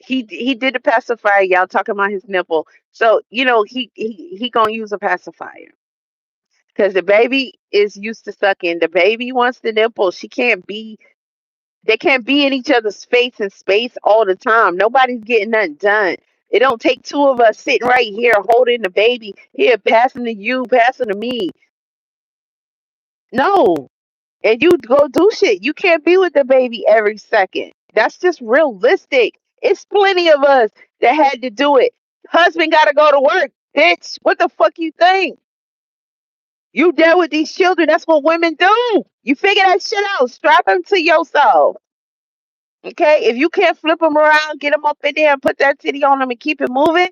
He did the pacifier. Y'all talking about his nipple. So he gonna use a pacifier because the baby is used to sucking. The baby wants the nipple. She can't be. They can't be in each other's face and space all the time. Nobody's getting nothing done. It don't take two of us sitting right here holding the baby here, passing to you, passing to me. No, and you go do shit. You can't be with the baby every second. That's just realistic. It's plenty of us that had to do it. Husband got to go to work. Bitch, what the fuck you think? You deal with these children. That's what women do. You figure that shit out. Strap them to yourself. Okay? If you can't flip them around, get them up in there and put that titty on them and keep it moving,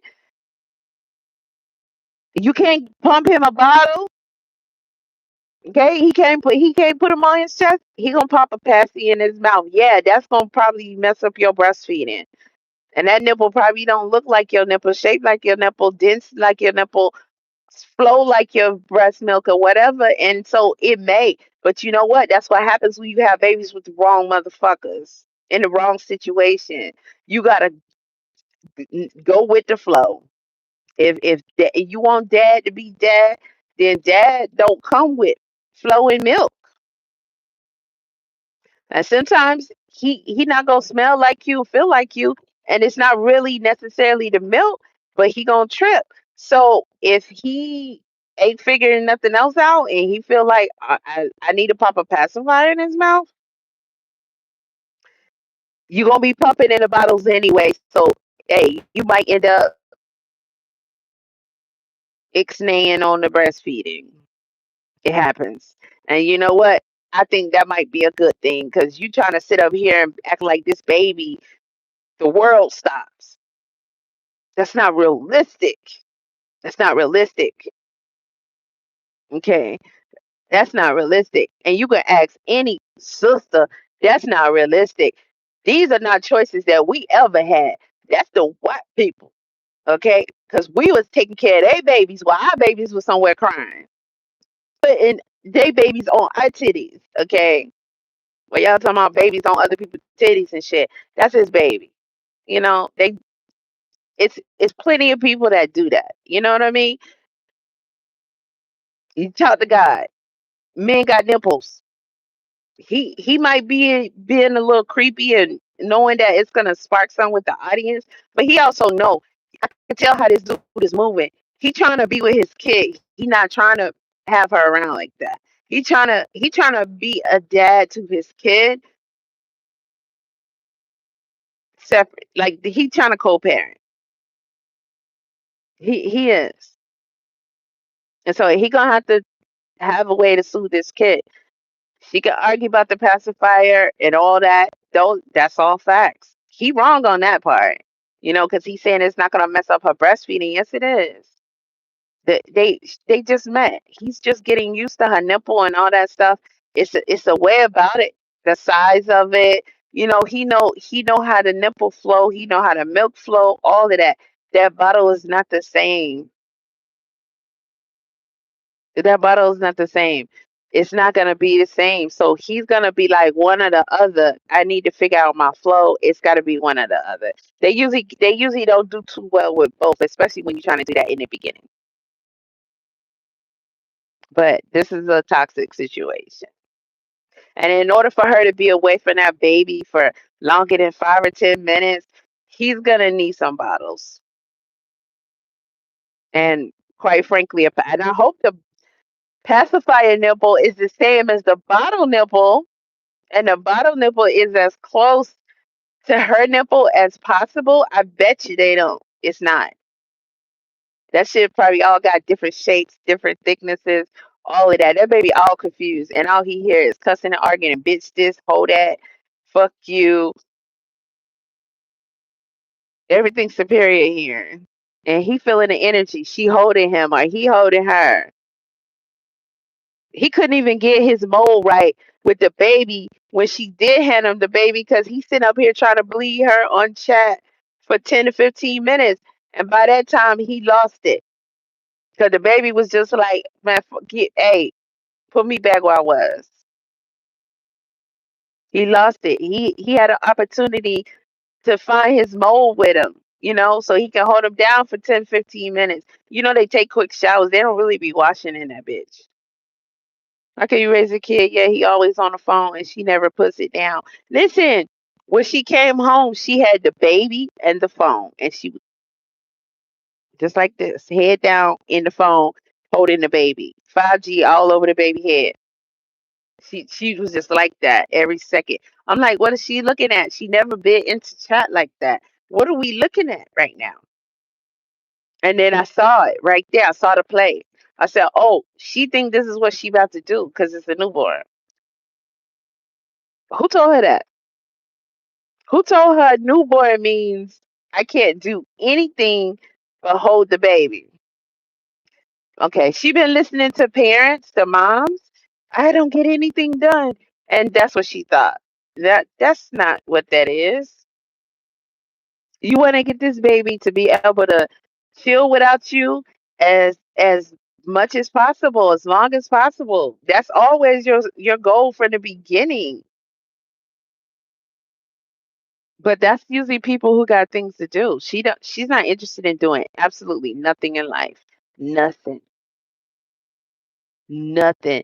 you can't pump him a bottle. Okay, he can't put him on his chest. He gonna pop a passy in his mouth. Yeah, that's gonna probably mess up your breastfeeding. And that nipple probably don't look like your nipple, shaped like your nipple, dense like your nipple, flow like your breast milk or whatever. And so it may. But you know what? That's what happens when you have babies with the wrong motherfuckers in the wrong situation. You gotta go with the flow. If you want dad to be dad, then dad don't come with flowing milk. And sometimes he not gonna smell like you, feel like you, and it's not really necessarily the milk, but he gonna trip. So if he ain't figuring nothing else out and he feel like I need to pop a pacifier in his mouth, you gonna be pumping in the bottles anyway. So hey, you might end up ixnaying on the breastfeeding. It happens. And you know what? I think that might be a good thing because you trying to sit up here and act like this baby, the world stops. That's not realistic. That's not realistic. Okay. That's not realistic. And you can ask any sister, that's not realistic. These are not choices that we ever had. That's the white people. Okay. Because we was taking care of their babies while our babies were somewhere crying. Putting their babies on our titties. Okay. Well, y'all talking about babies on other people's titties and shit. That's his baby. They it's plenty of people that do that. You know what I mean? You talk to God. Men got nipples. He might be being a little creepy and knowing that it's gonna spark something with the audience, but he also know I can tell how this dude is moving. He trying to be with his kid. He not trying to have her around like that. He trying to be a dad to his kid separate. Like he trying to co-parent. He is, and so he gonna have a way to soothe this kid. She can argue about the pacifier and all that. Though that's all facts. He wrong on that part, because he's saying it's not gonna mess up her breastfeeding. Yes, it is. They just met. He's just getting used to her nipple and all that stuff. It's a way about it. The size of it. He know how the nipple flow. He know how the milk flow. All of that. That bottle is not the same. That bottle is not the same. It's not gonna be the same. So he's gonna be like one or the other. I need to figure out my flow. It's gotta be one or the other. They usually don't do too well with both, especially when you're trying to do that in the beginning. But this is a toxic situation. And in order for her to be away from that baby for longer than 5 or 10 minutes, he's gonna need some bottles. And quite frankly, and I hope Pacifier nipple is the same as the bottle nipple, and the bottle nipple is as close to her nipple as possible. I bet you they don't. It's not. That shit probably all got different shapes, different thicknesses, all of that. That baby all confused, and all he hear is cussing and arguing. Bitch, this, hold that, fuck you. Everything's superior here, and he feeling the energy. She holding him, or he holding her. He couldn't even get his mold right with the baby when she did hand him the baby because he's sitting up here trying to bleed her on chat for 10 to 15 minutes. And by that time, he lost it because the baby was just like, man, get, hey, put me back where I was. He lost it. He had an opportunity to find his mold with him, so he can hold him down for 10, 15 minutes. They take quick showers. They don't really be washing in that bitch. How can you raise a kid? Yeah, he always on the phone and she never puts it down. Listen, when she came home, she had the baby and the phone, and she was just like this, head down in the phone, holding the baby. 5G all over the baby head. She was just like that every second. I'm like, what is she looking at? She never been into chat like that. What are we looking at right now? And then I saw it right there. I saw the play. I said, oh, she think this is what she about to do because it's a newborn. Who told her that? Who told her newborn means I can't do anything but hold the baby? Okay, she been listening to parents, to moms. I don't get anything done, and that's what she thought. That's not what that is. You want to get this baby to be able to chill without you as much as possible, as long as possible. That's always your goal from the beginning. But that's usually people who got things to do. She's not interested in doing absolutely nothing in life. Nothing. Nothing.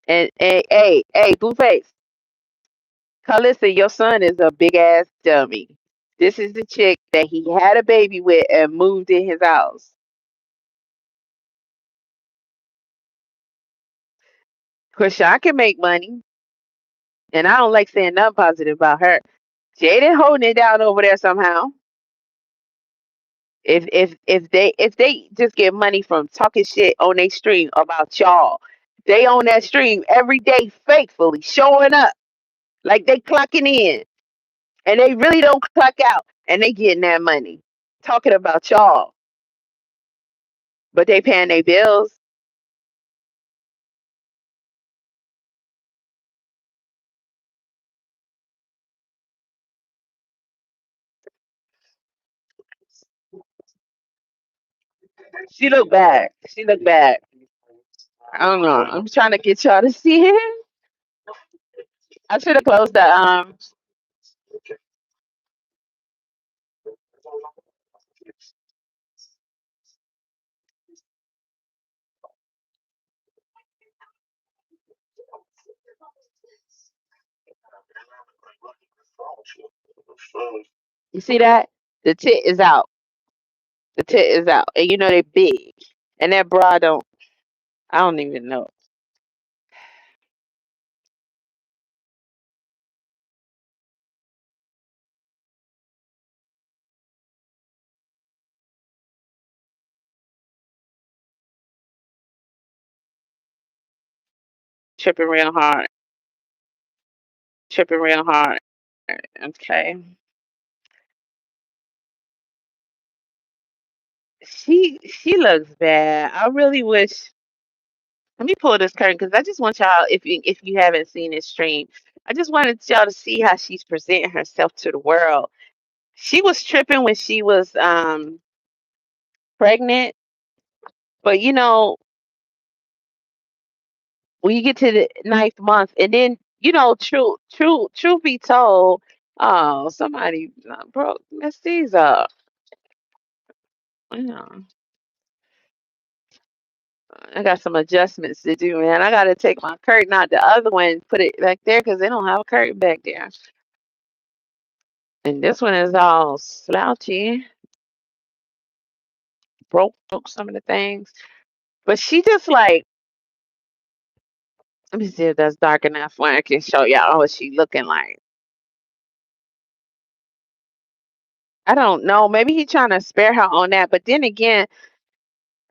And hey, Blueface, Carlissa, your son is a big ass dummy. This is the chick that he had a baby with and moved in his house. Krishan can make money, and I don't like saying nothing positive about her. Jaden holding it down over there somehow. If they just get money from talking shit on their stream about y'all, they on that stream every day faithfully showing up like they clocking in, and they really don't clock out, and they getting that money talking about y'all, but they paying their bills. She look bad. She look bad. I don't know. I'm trying to get y'all to see it. I should have closed the. You see that? The tit is out. The tit is out, and they big, and that bra don't. I don't even know. Tripping real hard. Tripping real hard. Okay. She looks bad. I really wish. Let me pull this curtain because I just want y'all, if you haven't seen this stream, I just wanted y'all to see how she's presenting herself to the world. She was tripping when she was pregnant, but when you get to the ninth month, and then truth be told, oh, somebody broke mess these up. You know, I got some adjustments to do, man. I got to take my curtain out the other one, put it back there because they don't have a curtain back there. And this one is all slouchy, broke some of the things. But she just like Let me see if that's dark enough where I can show y'all what she looking like. I don't know. Maybe he trying to spare her on that. But then again,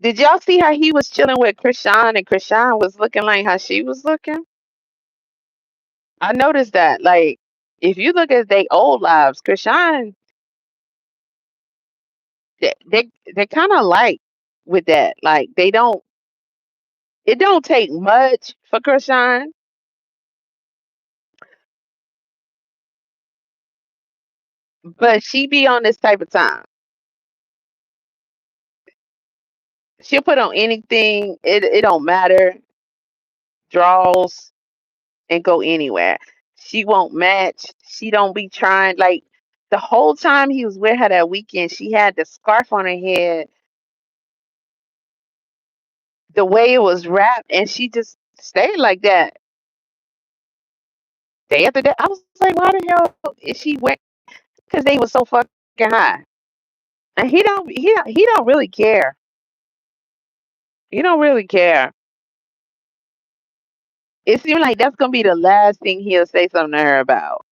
did y'all see how he was chilling with Krishan and Krishan was looking like how she was looking? I noticed that. Like, if you look at their old lives, Krishan, they kind of like with that. Like, they don't. It don't take much for Krishan, but she be on this type of time. She'll put on anything. It don't matter. Draws and go anywhere. She won't match. She don't be trying. Like the whole time he was with her that weekend, she had the scarf on her head, the way it was wrapped, and she just stayed like that day after day. I was like, why the hell is she went? Because they was so fucking high, and he don't really care. He don't really care. It seemed like that's gonna be the last thing he'll say something to her about.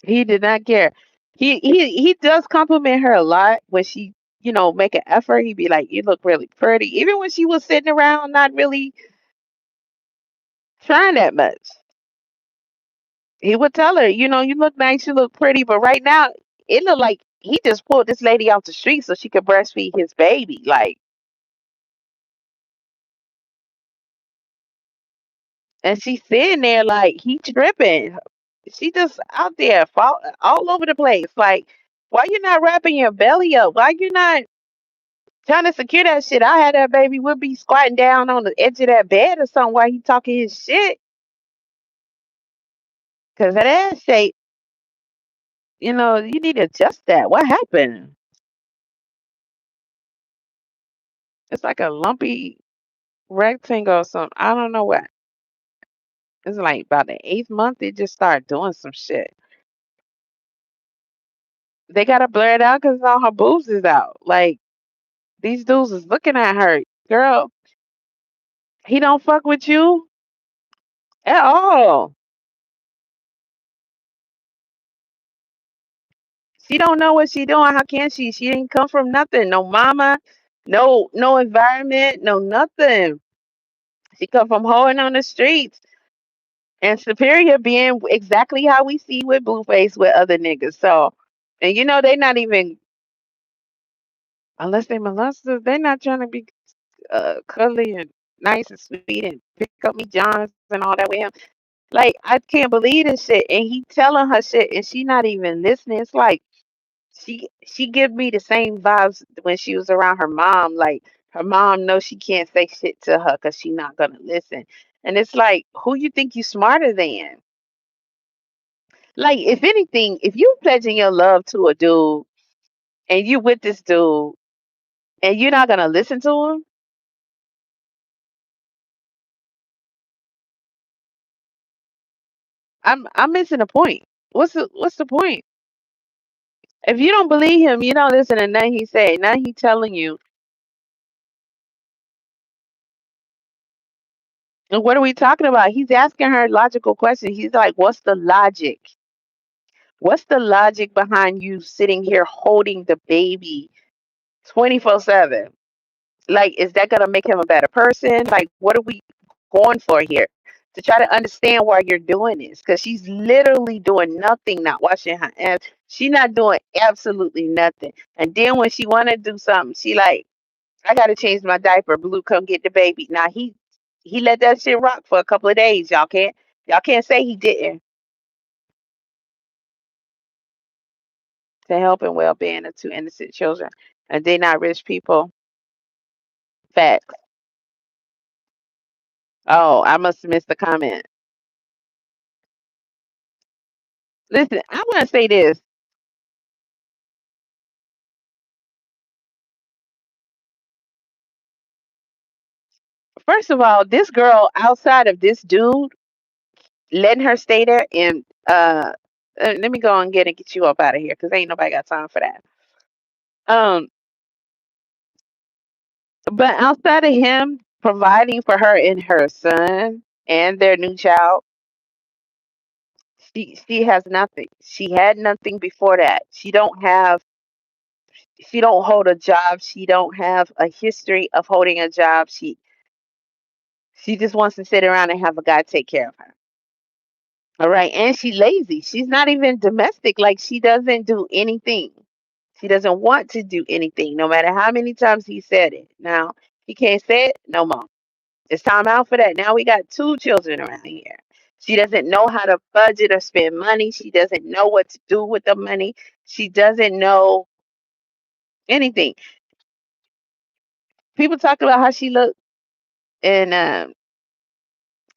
He did not care. He does compliment her a lot when she, make an effort. He'd be like, "You look really pretty," even when she was sitting around not really trying that much. He would tell her, "You look nice, you look pretty," but right now it looked like he just pulled this lady off the street so she could breastfeed his baby. Like, and she's sitting there like he tripping. She just out there all over the place. Like, why you not wrapping your belly up? Why you not trying to secure that shit? I had that baby would be squatting down on the edge of that bed or something while he talking his shit. Cause that ass shape, you need to adjust that. What happened? It's like a lumpy rectangle or something. I don't know what. It's like about the eighth month it just started doing some shit. They gotta blur it out because all her boobs is out. Like these dudes is looking at her. Girl, he don't fuck with you at all. She don't know what she doing. How can she? She didn't come from nothing. No mama, no environment, no nothing. She come from hoeing on the streets. And Superior being exactly how we see with Blueface with other niggas. So, and they not even, unless they molesters, they not trying to be cuddly and nice and sweet and pick up me Johns and all that with him. Like, I can't believe this shit. And he telling her shit and she not even listening. It's like, she give me the same vibes when she was around her mom. Like her mom knows she can't say shit to her because she not gonna listen. And it's like, who you think you smarter than? Like, if anything, if you pledging your love to a dude and you with this dude and you're not gonna listen to him, I'm missing the point. What's the point? If you don't believe him, you don't listen to nothing he say. Nothing he telling you. And what are we talking about? He's asking her logical questions. He's like, "What's the logic? What's the logic behind you sitting here holding the baby 24/7? Like, is that gonna make him a better person? Like, what are we going for here? To try to understand why you're doing this, because she's literally doing nothing, not washing her hands. She's not doing absolutely nothing. And then when she want to do something, she like, I gotta change my diaper. Blue, come get the baby. Now he let that shit rock for a couple of days. Y'all can't say he didn't to help and well being of two innocent children. And they not rich people. Facts. Oh, I must have missed the comment. Listen, I want to say this. First of all, this girl outside of this dude letting her stay there and let me go and get you up out of here because ain't nobody got time for that. Um, but outside of him, providing for her and her son and their new child. She has nothing. She had nothing before that. She don't hold a job. She don't have a history of holding a job. She just wants to sit around and have a guy take care of her. All right. And she's lazy. She's not even domestic. Like, she doesn't do anything. She doesn't want to do anything, no matter how many times he said it. Now, he can't say it no more. It's time out for that. Now we got two children around here. She doesn't know how to budget or spend money. She doesn't know what to do with the money. She doesn't know anything. People talk about how she looked, and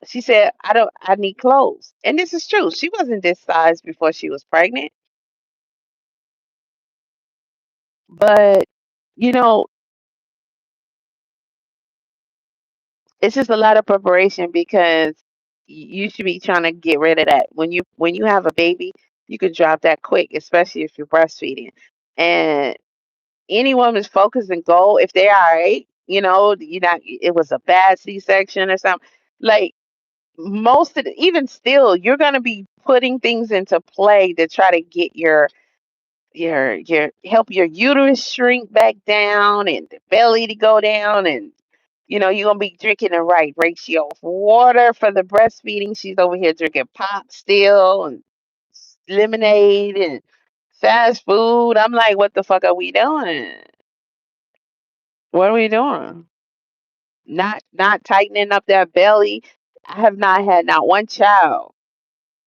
she said, I need clothes. And this is true. She wasn't this size before she was pregnant. But, you know, it's just a lot of preparation because you should be trying to get rid of that. When you have a baby, you could drop that quick, especially if you're breastfeeding. And any woman's focus and goal, if they're all right, it was a bad C-section or something. Like, most of even still, you're gonna be putting things into play to try to get your help your uterus shrink back down and the belly to go down, and you're gonna be drinking the right ratio of water for the breastfeeding. She's over here drinking pop still and lemonade and fast food. I'm like, what the fuck are we doing? What are we doing? Not tightening up that belly. I have not had not one child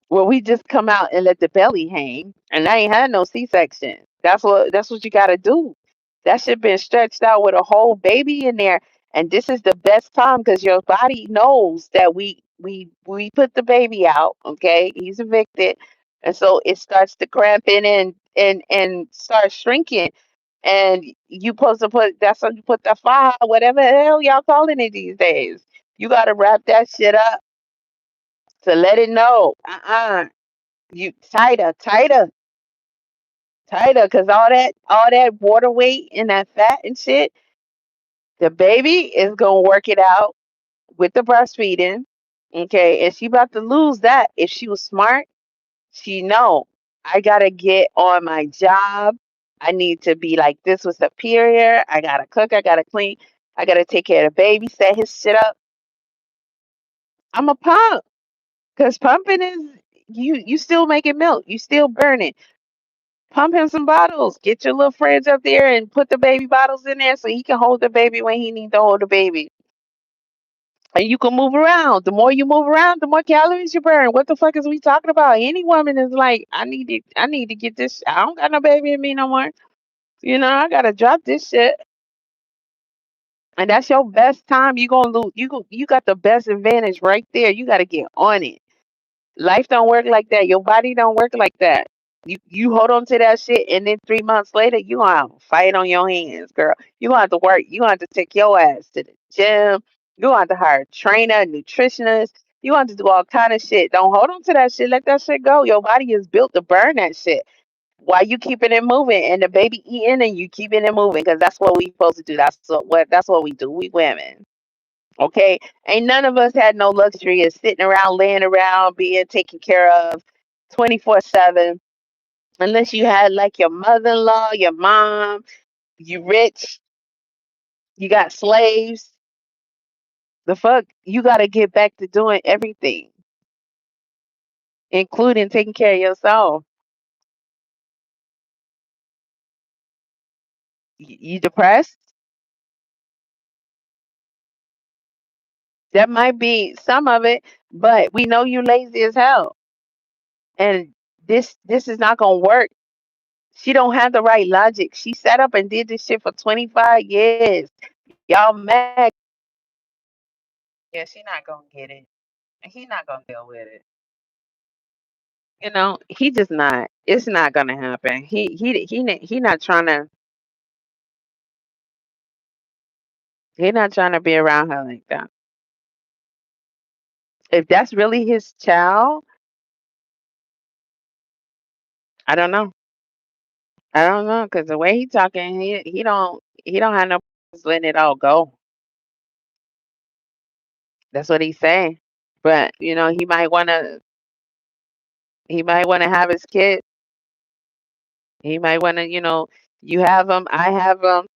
where we just come out and let the belly hang, and I ain't had no C-section. That's what you got to do. That should been stretched out with a whole baby in there, and this is the best time because your body knows that we put the baby out. Okay, he's evicted, and so it starts to cramping and start shrinking. And you supposed to put that's what you put the file, whatever the hell y'all calling it these days. You got to wrap that shit up to let it know. You tighter, tighter, tighter, because all that water weight and that fat and shit, the baby is gonna work it out with the breastfeeding. Okay, and she about to lose that. If she was smart, she know I gotta get on my job. I need to be like this with superior. I gotta cook, I gotta clean, I gotta take care of the baby, set his shit up. I'm a pump. Cause pumping is you still making milk. You still burning. Pump him some bottles. Get your little fridge up there and put the baby bottles in there so he can hold the baby when he needs to hold the baby. And you can move around. The more you move around, the more calories you burn. What the fuck is we talking about? Any woman is like, I need to get this. I don't got no baby in me no more. I gotta drop this shit. And that's your best time. You gonna lose. You got the best advantage right there. You gotta get on it. Life don't work like that. Your body don't work like that. You hold on to that shit, and then 3 months later, you gonna have a fight on your hands, girl. You gonna have to work. You gonna have to take your ass to the gym. You gonna have to hire a trainer, a nutritionist. You gonna have to do all kind of shit. Don't hold on to that shit. Let that shit go. Your body is built to burn that shit. Why you keeping it moving and the baby eating and you keeping it moving? Because that's what we supposed to do. That's what we do. We women. Okay, ain't none of us had no luxury of sitting around, laying around, being taken care of 24/7, unless you had like your mother-in-law, your mom, you rich, you got slaves. The fuck, you got to get back to doing everything, including taking care of yourself. You depressed? That might be some of it, but we know you lazy as hell, and this is not gonna work. She don't have the right logic. She sat up and did this shit for 25 years. Y'all mad. Yeah, she not gonna get it. And he not gonna deal with it. He just not. It's not gonna happen. He not trying to. He not trying to be around her like that. If that's really his child, I don't know. I don't know because the way he talking, he don't have no business letting it all go. That's what he's saying. But he might wanna have his kid. He might wanna, you have him, I have him,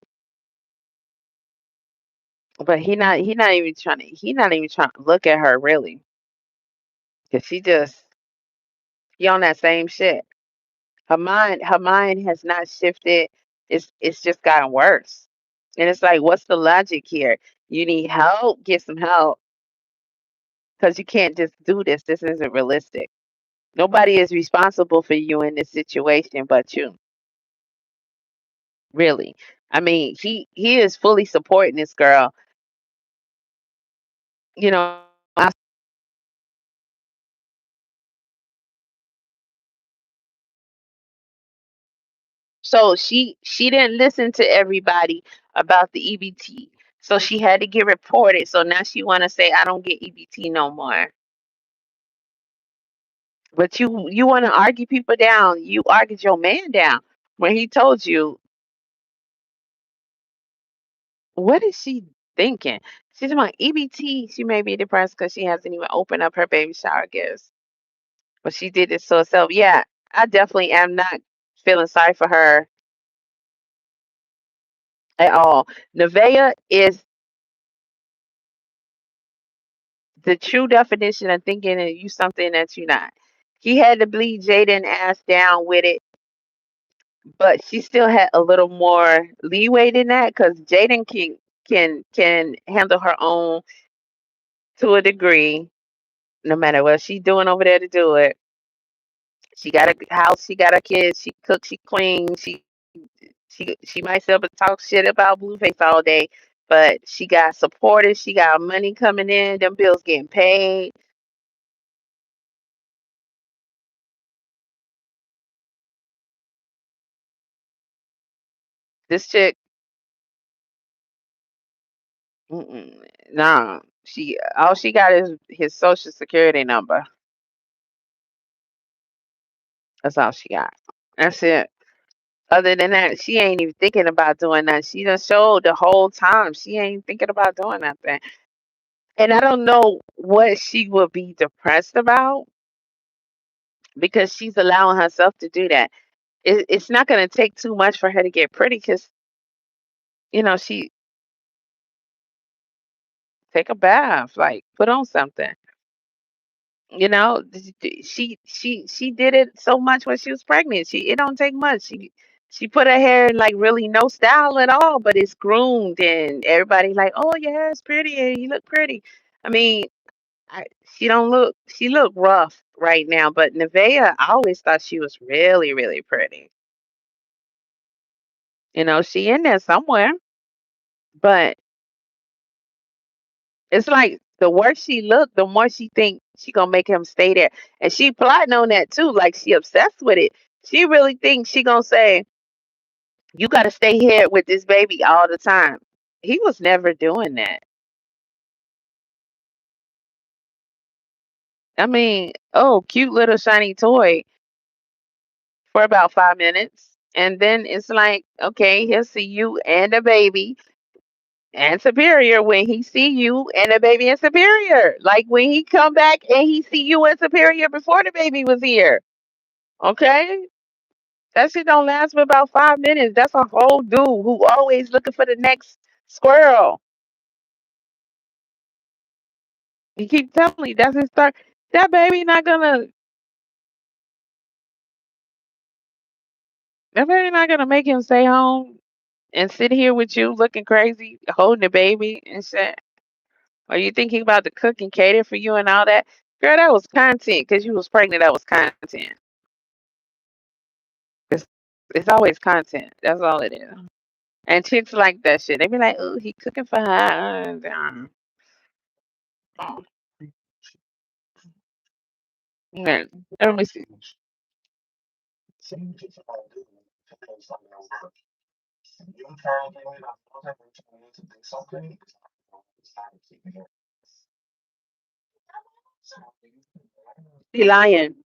but he not even trying to look at her really, 'cause he on that same shit. Her mind has not shifted. It's just gotten worse. And it's like, what's the logic here? You need help, get some help, because you can't just do this. This isn't realistic. Nobody is responsible for you in this situation but you, really. I mean, he is fully supporting this girl, you know. So she didn't listen to everybody about the EBT. So she had to get reported. So now she want to say I don't get EBT no more. But you want to argue people down. You argued your man down when he told you. What is she thinking? She's about EBT. She may be depressed because she hasn't even opened up her baby shower gifts. But she did this to herself. Yeah, I definitely am not feeling sorry for her at all. Nevaeh is the true definition of thinking that you something that you're not. He had to bleed Jaden ass down with it, but she still had a little more leeway than that because Jaden can handle her own to a degree, no matter what she's doing over there to do it. She got a house, she got a kid, she cooks, she cleans, she might still talk shit about Blueface all day, but she got supported, she got money coming in, them bills getting paid. This chick, mm-mm, nah, she all she got is his social security number. That's all she got. That's it. Other than that, she ain't even thinking about doing that. She done showed the whole time she ain't thinking about doing nothing. And I don't know what she would be depressed about because she's allowing herself to do that. It's not going to take too much for her to get pretty because, she take a bath, like put on something. She did it so much when she was pregnant. It don't take much. She put her hair in like really no style at all, but it's groomed and everybody like, oh yeah, it's pretty and you look pretty. I mean, I, she look rough right now, but Nevaeh, I always thought she was really, really pretty. She in there somewhere, but it's like the worse she look, the more she think she gonna make him stay there. And she plotting on that too, like she obsessed with it. She really thinks she gonna say, you gotta stay here with this baby all the time. He was never doing that. I mean, oh, cute little shiny toy for about 5 minutes. And then it's like, okay, he'll see you and the baby and Superior when he see you and the baby and Superior. Like when he come back and he see you and Superior before the baby was here. Okay? That shit don't last for about 5 minutes. That's a whole dude who always looking for the next squirrel. He keep telling you that's his start. That baby not gonna that baby not gonna make him stay home and sit here with you looking crazy, holding the baby and shit. Or you thinking about to cook and cater for you and all that? Girl, that was content because you was pregnant. That was content. It's it's always content. That's all it is. And chicks like that shit. They be like, "Oh, he cooking for her." Yeah. Let me see. He lying.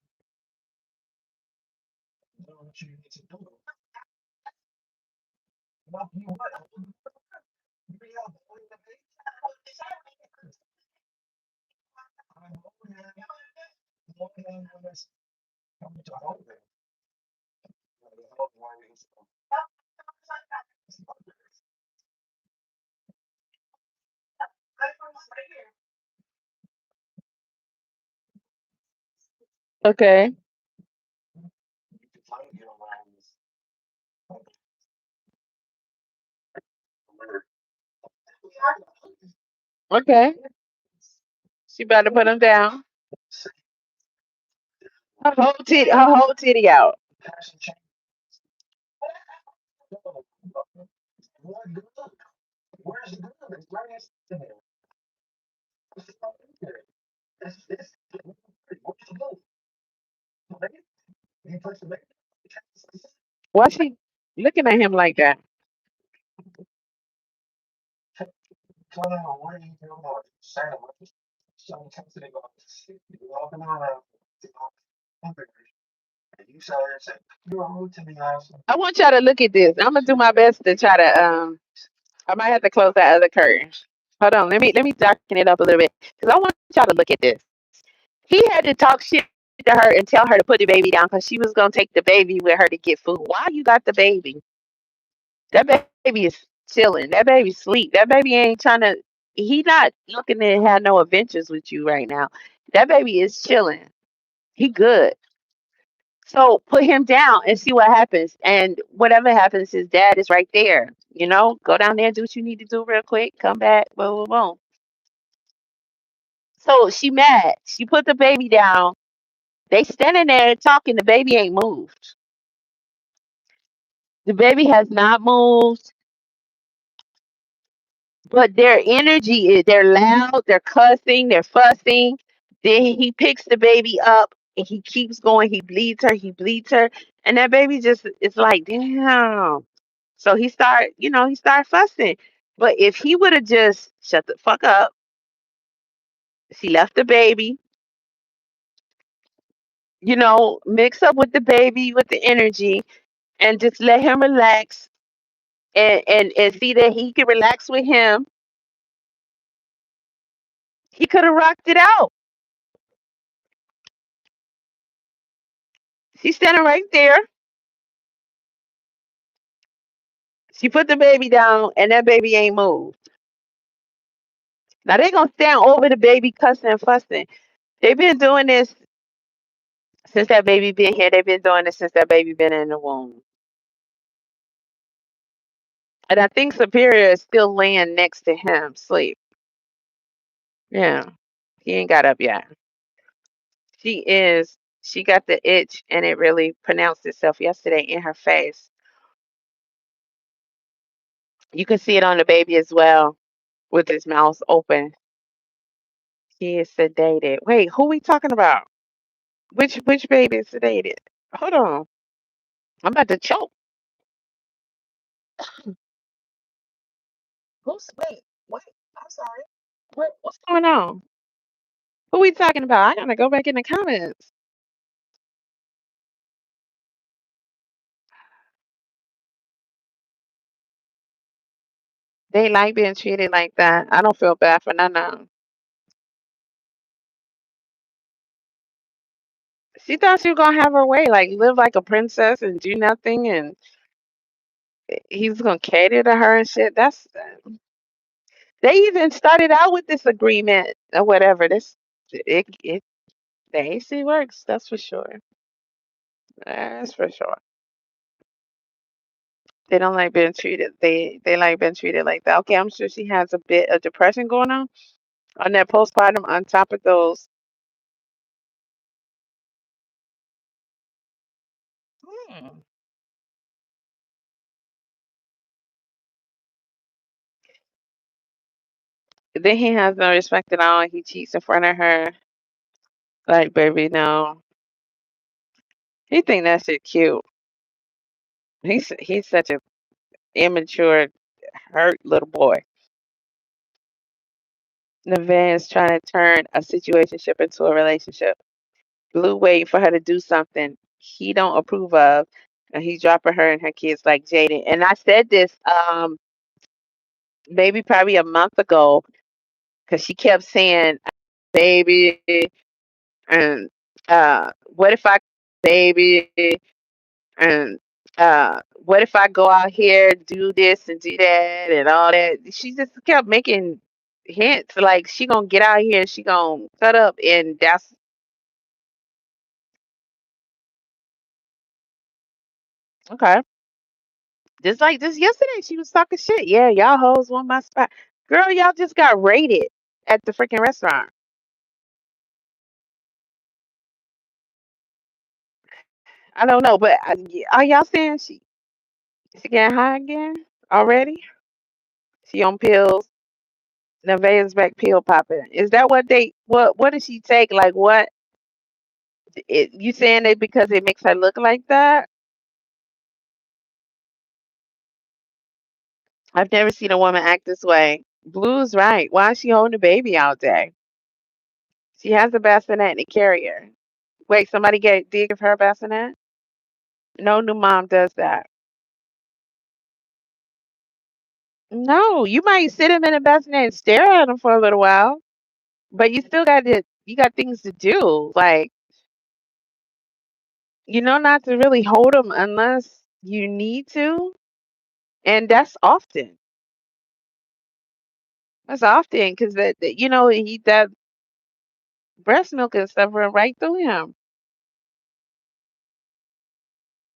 Okay. Okay. She about to put him down. Her whole titty out. Why she looking at him like that? I want y'all to look at this. I'm gonna do my best to try to I might have to close that other curtain. Hold on, let me darken it up a little bit because I want y'all to look at this. He had to talk shit to her and tell her to put the baby down because she was gonna take the baby with her to get food. Why you got the baby? That baby is chilling. That baby sleep. That baby ain't trying to. He not looking to have no adventures with you right now. That baby is chilling. He good. So put him down and see what happens. And whatever happens, his dad is right there. You know, go down there, do what you need to do real quick, come back, boom, boom, boom. So she mad. She put the baby down. They standing there talking. The baby ain't moved. The baby has not moved, but their energy is they're loud, they're cussing, they're fussing. Then he picks the baby up and he keeps going. He bleeds her, and that baby just is like, damn. So he start fussing. But if he would have just shut the fuck up, she left the baby, mix up with the baby with the energy and just let him relax and see that he can relax with him, he could have rocked it out. She's standing right there. She put the baby down and that baby ain't moved. Now they gonna stand over the baby cussing and fussing. They've been doing this since that baby been here. They've been doing this since that baby been in the womb. And I think Superior is still laying next to him, sleep. Yeah. He ain't got up yet. She got the itch and it really pronounced itself yesterday in her face. You can see it on the baby as well with his mouth open. He is sedated. Wait, who we talking about? Which baby is sedated? Hold on. I'm about to choke. Wait, I'm sorry. What's going on? Who we talking about? I gotta go back in the comments. They like being treated like that. I don't feel bad for none of them. She thought she was gonna have her way, like live like a princess and do nothing, and he's gonna cater to her and shit. They even started out with this agreement or whatever. It the AC works. That's for sure. That's for sure. They don't like being treated. They like being treated like that. Okay, I'm sure she has a bit of depression going on that postpartum. On top of those, hmm, then he has no respect at all. He cheats in front of her. Like, baby, no. He think that shit cute. He's such a immature, hurt little boy. Nevaeh is trying to turn a situationship into a relationship. Blue waiting for her to do something he don't approve of, and he's dropping her and her kids like Jaden. And I said this maybe probably a month ago because she kept saying baby and What if I baby and what if I go out here, do this and do that and all that? She just kept making hints like she gonna get out here, she gonna cut up, and that's okay. Just like this yesterday, she was talking shit. Yeah, y'all hoes want my spot. Girl, y'all just got raided at the freaking restaurant. I don't know, but are y'all saying she getting high again already? She on pills. Nevaeh's back pill popping. Is that what they? What does she take? Like what? You saying it because it makes her look like that? I've never seen a woman act this way. Blue's right. Why is she holding the baby all day? She has a bassinet and a carrier. Wait, somebody did give her a bassinet? No new mom does that. No, you might sit him in a bassinet and stare at him for a little while, but you got things to do. Like, not to really hold him unless you need to. And that's often. That's often because that breast milk and stuff run right through him.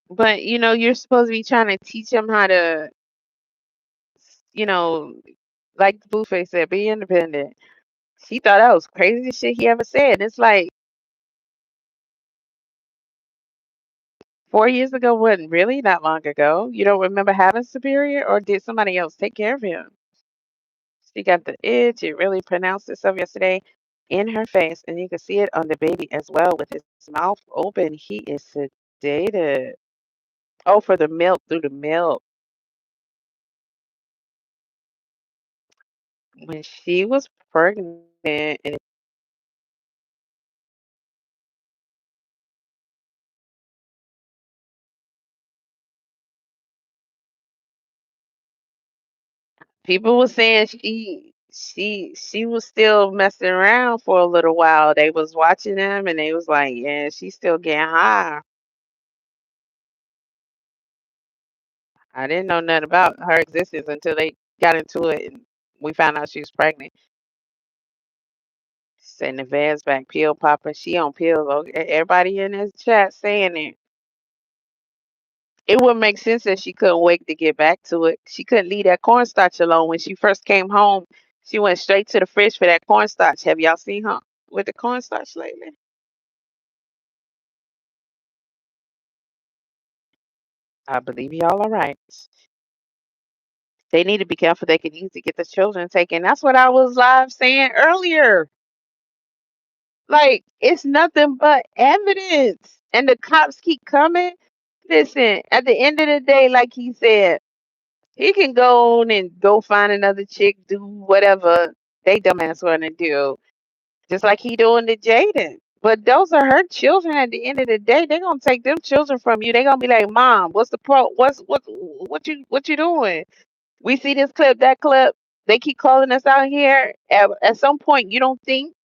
But you're supposed to be trying to teach him how to, you know, like Blueface said, be independent. She thought that was crazy shit he ever said. It's like 4 years ago wasn't really that long ago. You don't remember having Superior, or did somebody else take care of him? She got the itch. It really pronounced itself yesterday in her face, and you can see it on the baby as well with his mouth open. He is sedated. Oh, for the milk, through the milk. When she was pregnant, and people were saying she was still messing around for a little while. They was watching them, and they was like, yeah, she's still getting high. I didn't know nothing about her existence until they got into it, and we found out she was pregnant. Said Nevaeh's back pill popper. She on pills. Okay, everybody in this chat saying it. It wouldn't make sense that she couldn't wait to get back to it. She couldn't leave that cornstarch alone. When she first came home, she went straight to the fridge for that cornstarch. Have y'all seen her with the cornstarch lately? I believe y'all are right. They need to be careful. They could easily get the children taken. That's what I was live saying earlier. Like, it's nothing but evidence. And the cops keep coming. Listen, at the end of the day, like he said, he can go on and go find another chick, do whatever they dumbass want to do, just like he doing to Jaden. But those are her children. At the end of the day, they're gonna take them children from you. They're gonna be like, "Mom, what's the pro? What you doing?" We see this clip, that clip. They keep calling us out here. At some point, you don't think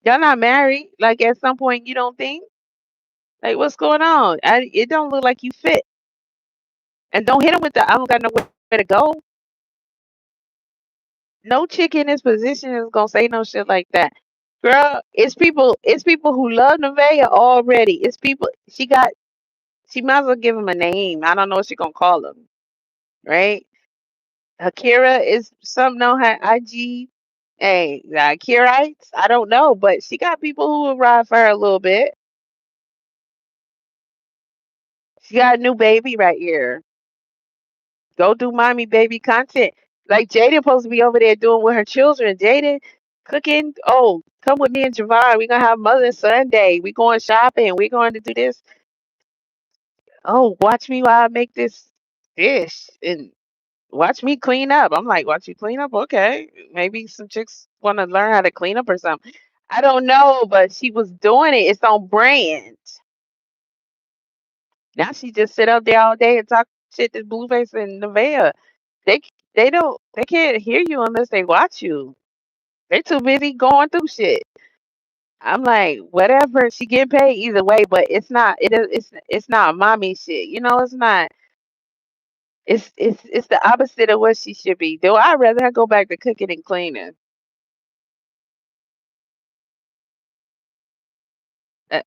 y'all not married? Like at some point, you don't think like what's going on? It don't look like you fit. And don't hit him with the I don't got nowhere to go. No chick in this position is gonna say no shit like that. Girl, it's people who love Nevaeh already. It's people she might as well give him a name. I don't know what she gonna call him, right? Akira is something on her IG. Hey, the Akirites, I don't know, but she got people who will ride for her a little bit. She got a new baby right here. Go do mommy baby content. Like Jaden supposed to be over there doing with her children. Jaden cooking. Oh, come with me and Javon. We're gonna have Mother's Sunday. We going shopping. We're going to do this. Oh, watch me while I make this dish and watch me clean up. I'm like, watch you clean up? Okay. Maybe some chicks want to learn how to clean up or something. I don't know, but she was doing it. It's on brand. Now she just sit up there all day and talk shit to Blueface and Nevaeh. They they can't hear you unless they watch you. They too busy going through shit. I'm like, whatever, she get paid either way, but it's not it is it's not mommy shit. It's not it's the opposite of what she should be. Though I'd rather her go back to cooking and cleaning.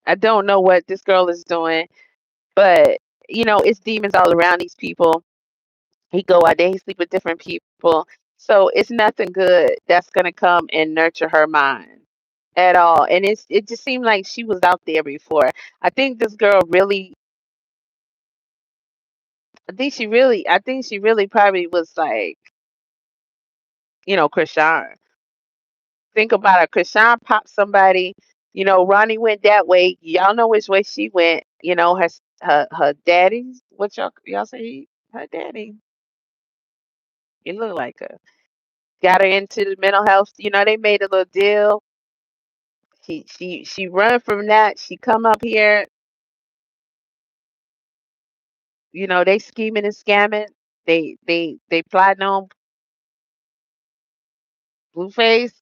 I don't know what this girl is doing, but it's demons all around these people. He go out there, he sleep with different people. So it's nothing good that's gonna come and nurture her mind at all. And it just seemed like she was out there before. I think this girl really I think she really probably was like, Krishan. Think about it. Krishan popped somebody, Ronnie went that way. Y'all know which way she went. Her daddy, what y'all say her daddy. He looked like her. Got her into the mental health. They made a little deal. She run from that. She come up here. They scheming and scamming. They plotting on Blueface.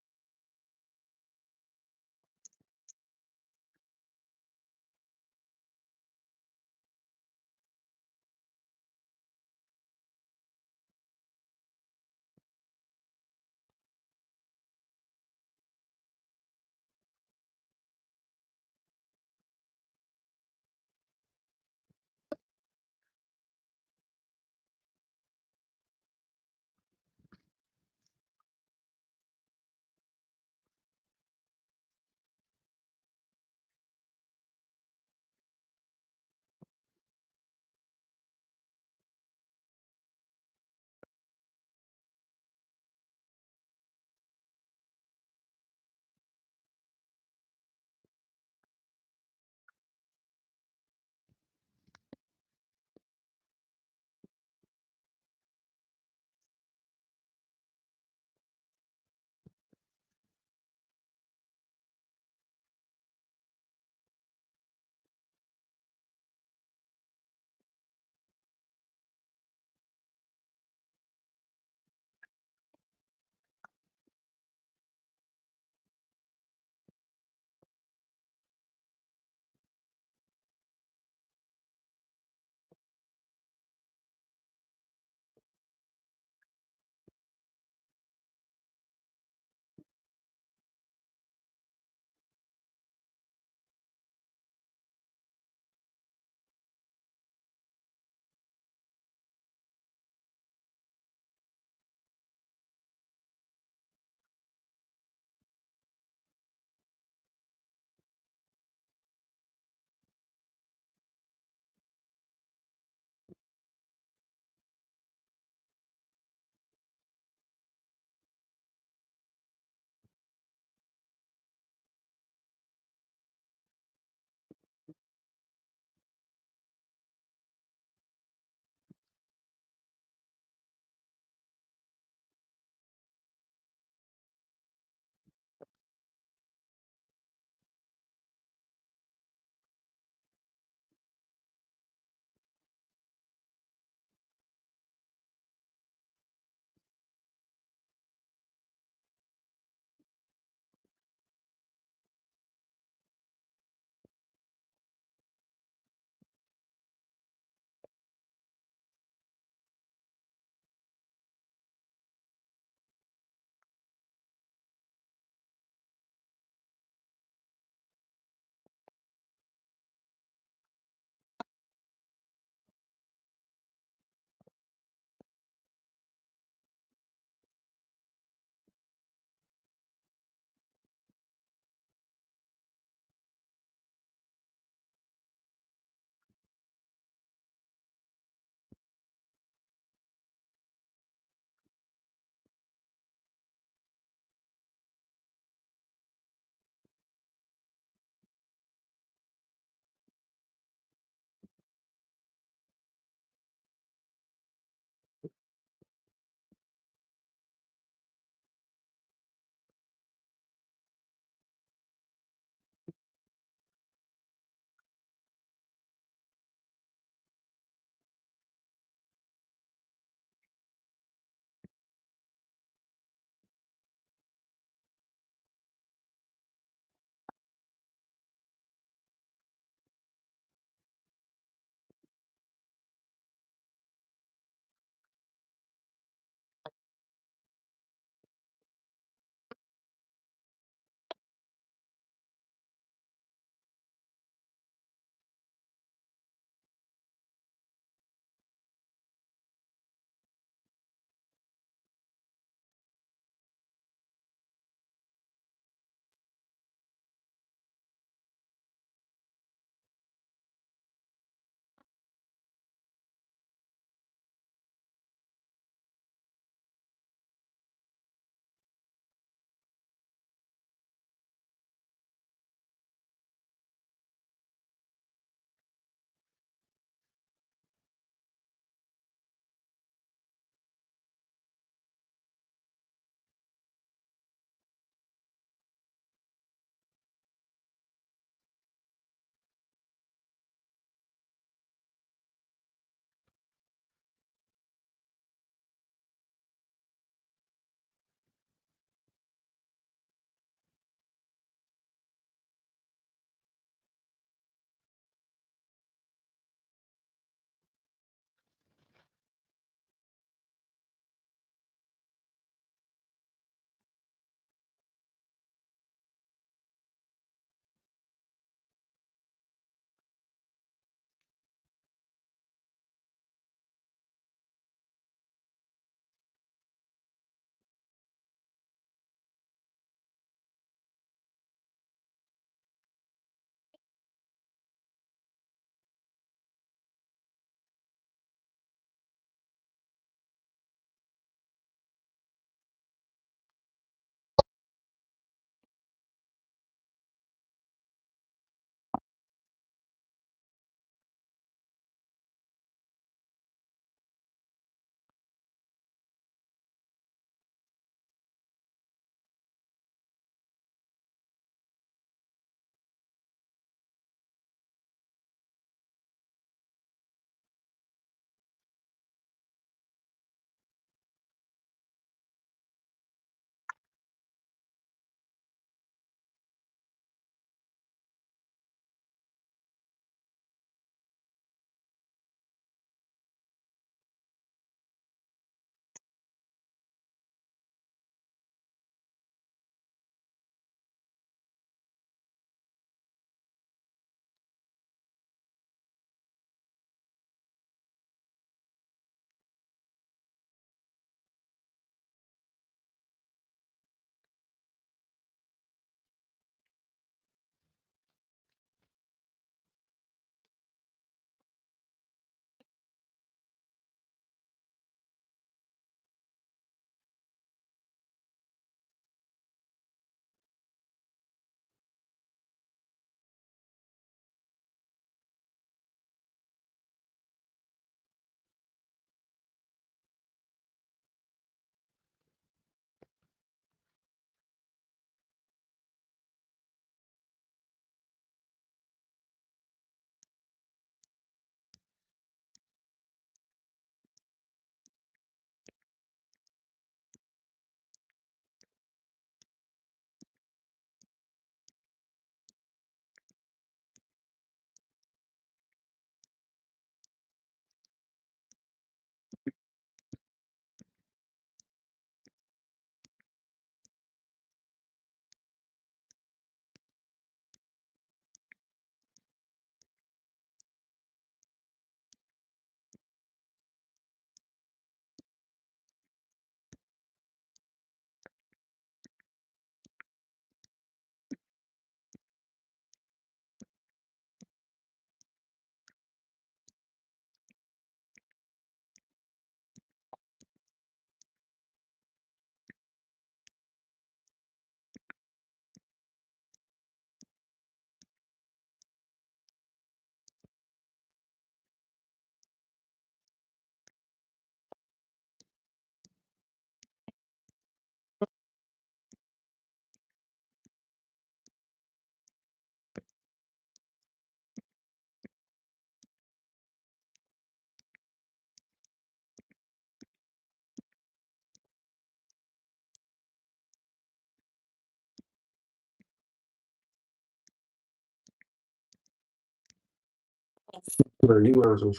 Yeah, you guys are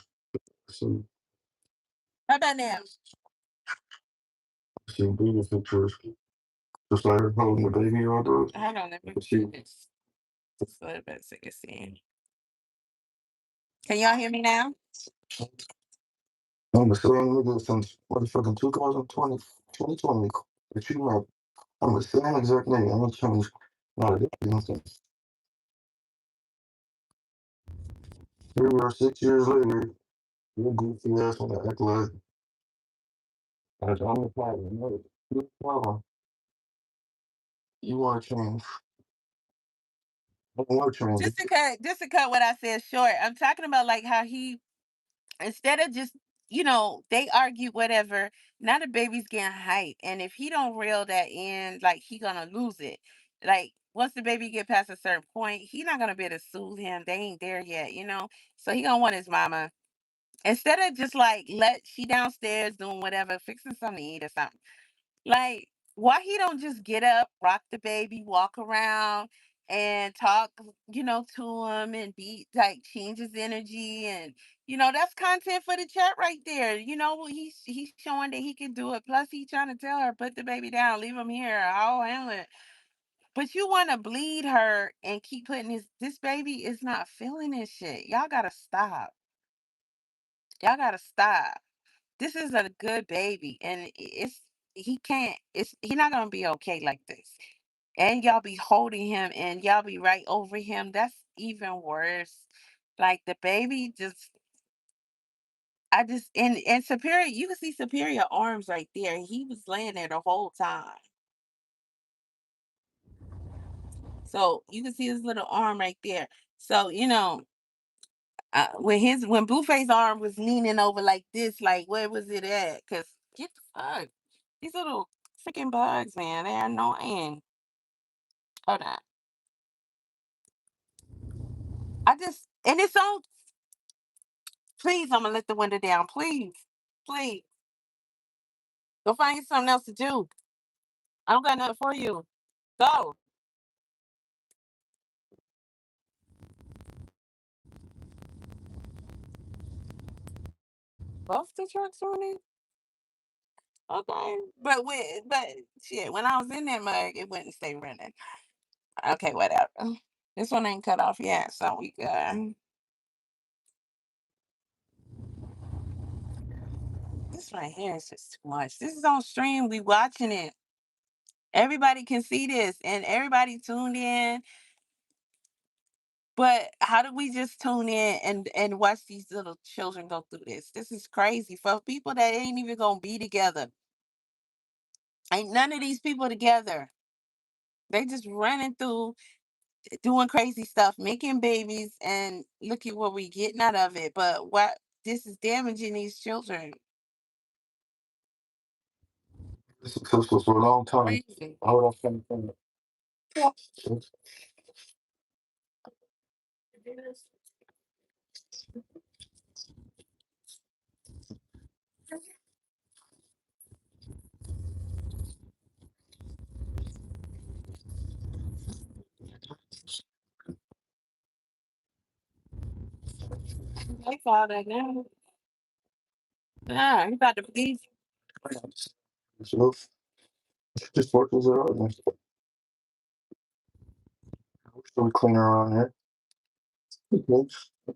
some
How about now?
beautiful pictures. Just like her holding the baby on those.
Hold on, let me
She,
do this just a little bit so you can see. Can y'all hear me now?
I'm the same nigga since motherfucking 2020, 2020. That you know, I'm the same exact nigga. I'm gonna change. Not a damn thing. Here we are 6 years later. You're goofy ass on the act like I'm the problem. No, you're the problem. You want to change. I don't want to change.
Just to cut what I said short, I'm talking about like how he, instead of just, they argue whatever. Now the baby's getting hype, and if he don't reel that in, like, he gonna lose it. Like, once the baby get past a certain point, he not gonna be able to soothe him. They ain't there yet. So he gonna want his mama. Instead of just like let she downstairs doing whatever, fixing something to eat or something. Like, why he don't just get up, rock the baby, walk around and talk, to him, and be like, change his energy, and that's content for the chat right there. He's showing that he can do it. Plus he trying to tell her, put the baby down, leave him here, I'll handle it. But you want to bleed her and keep putting this baby is not feeling this shit. Y'all gotta stop. Y'all gotta stop. This is a good baby, and he can't. He not gonna be okay like this. And y'all be holding him, and y'all be right over him. That's even worse. Like, the baby just. I just and Superior. You can see Superior arms right there. He was laying there the whole time, so you can see his little arm right there. So when Blueface arm was leaning over like this, like, where was it at? Cause get the fuck, these little freaking bugs, man, they're annoying. Hold on, I just and it's on. Please, I'm gonna let the window down. Please, please, go find you something else to do. I don't got nothing for you. Go. Both the trucks on it. Okay, but shit, when I was in that mug, it wouldn't stay running. Okay, whatever. This one ain't cut off yet, so we good. This right here is just too much. This is on stream. We watching it. Everybody can see this, and everybody tuned in. But how do we just tune in and watch these little children go through this? This is crazy for people that ain't even gonna be together. Ain't none of these people together. They just running through, doing crazy stuff, making babies, and look at what we getting out of it. But what this is damaging these children.
Been successful for a long time.
Crazy.
How would I find from it?
They call that now. Nah, you about to please.
So, just workers are out. We're still cleaning around here. Okay.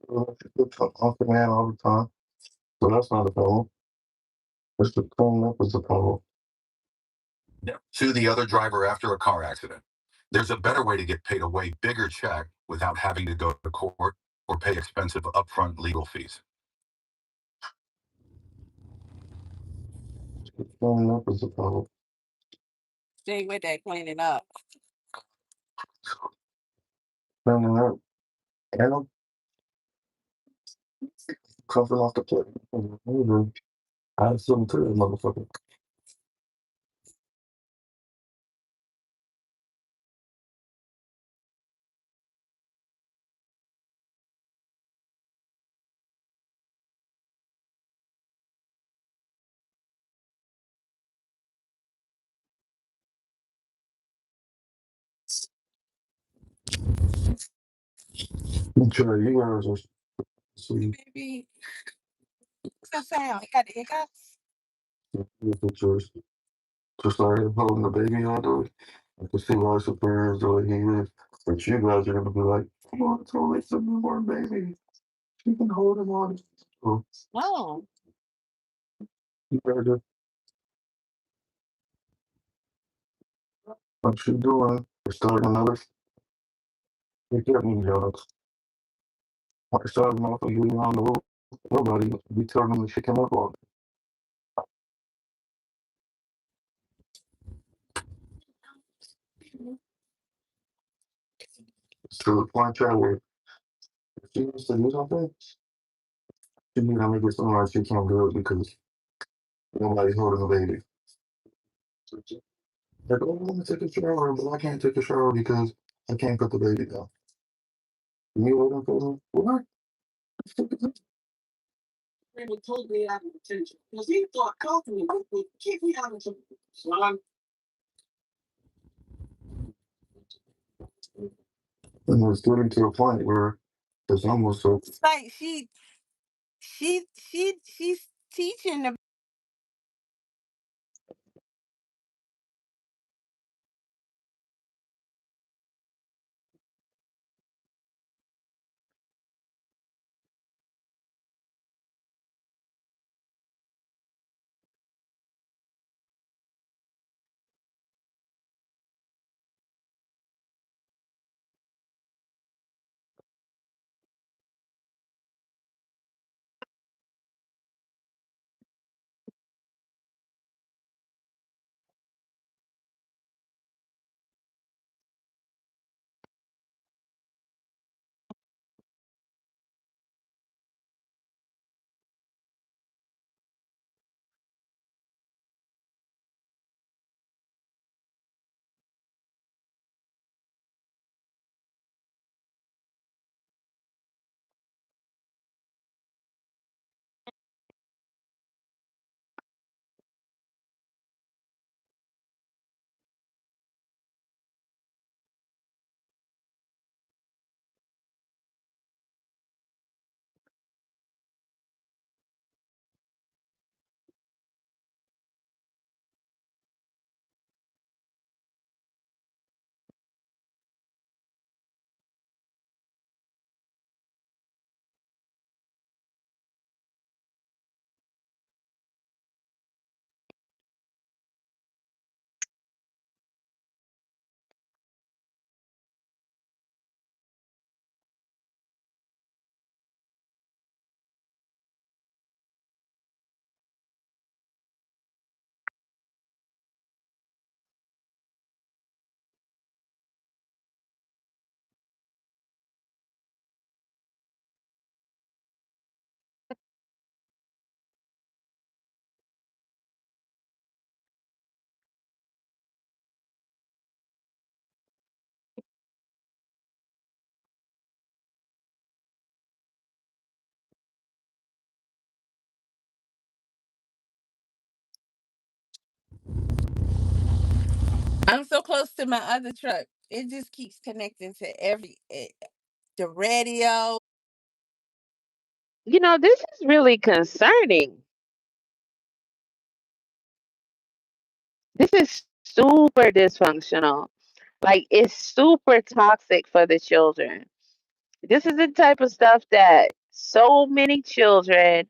Off the man all the time. So that's not a problem. Just the cleaning up is the problem.
To the other driver after a car accident. There's a better way to get paid a way bigger check without having to go to court or pay expensive upfront legal fees.
The cleaning up is the problem.
Stay with that cleaning up.
Cleaning up. And I'm covering off the plate. I had something to this motherfucker. Sure, you guys are See, the pictures. Just started holding the baby all the way. I can see why superiors the way he is. But you guys are gonna be like, come on, it's only a newborn baby. She can hold him on. So you better just what you doing? You're starting another. You get me, jobs. I started motherfucker getting on the road. Nobody be telling them to shit him up on. To the point where if she needs to do something, she need to make it somewhere she can't do it because nobody's holding the baby. Like, oh, I want to take a shower, but I can't take a shower because I can't put the baby down. You waiting for me? What? And it's getting to a point where it's almost so.
This is really concerning. This is super dysfunctional. Like, it's super toxic for the children. This is the type of stuff that so many children,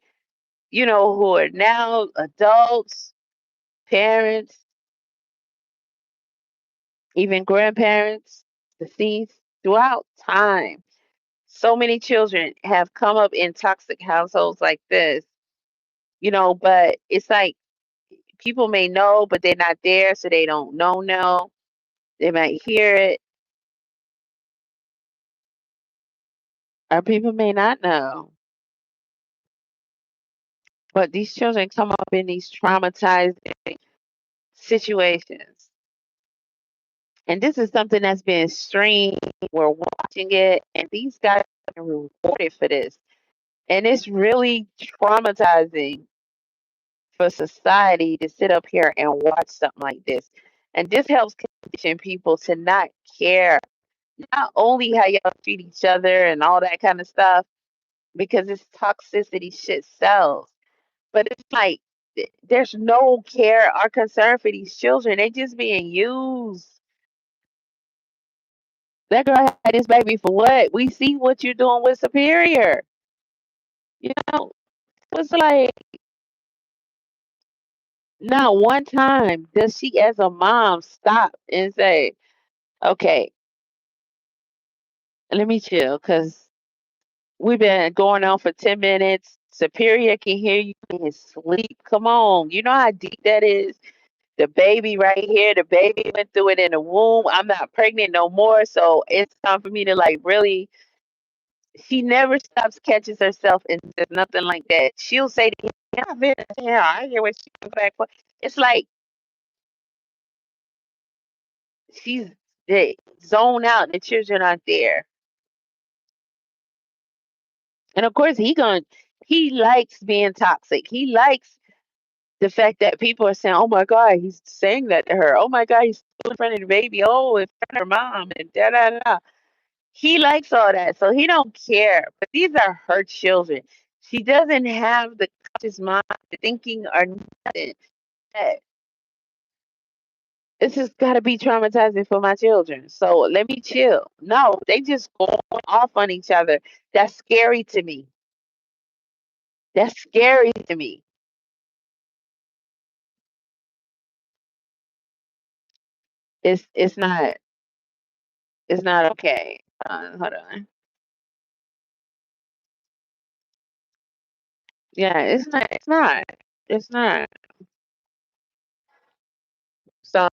who are now adults, parents, even grandparents, deceased, throughout time. So many children have come up in toxic households like this, but it's like people may know, but they're not there, so they don't know. No, they might hear it, or people may not know. But these children come up in these traumatized situations. And this is something that's being streamed. We're watching it, and these guys are rewarded for this. And it's really traumatizing for society to sit up here and watch something like this. And this helps condition people to not care, not only how y'all treat each other and all that kind of stuff, because this toxicity shit sells. But it's like there's no care or concern for these children. They just being used. That girl had this baby for what? We see what you're doing with Superior. You know, it's like not one time does she, as a mom, stop and say, "Okay, let me chill," because we've been going on for 10 minutes. Superior can hear you in his sleep. Come on, you know how deep that is. The baby right here, the baby went through it in the womb. I'm not pregnant no more, so it's time for me to like really. She never stops catches herself and says nothing like that. She'll say to him, "Yeah, I've been here. I hear what she's back for." It's like she's they zone out. The children aren't there, and of course he likes being toxic. He likes the fact that people are saying, "Oh my God, he's saying that to her. Oh my God, he's still in front of the baby. Oh, in front of her mom and da da da." He likes all that, so he don't care. But these are her children. She doesn't have the conscious mind, the thinking, or nothing. That this has got to be traumatizing for my children. So let me chill. No, they just going off on each other. That's scary to me. That's scary to me. It's not it's not okay. Hold on. Yeah, it's not. It's not. It's not. So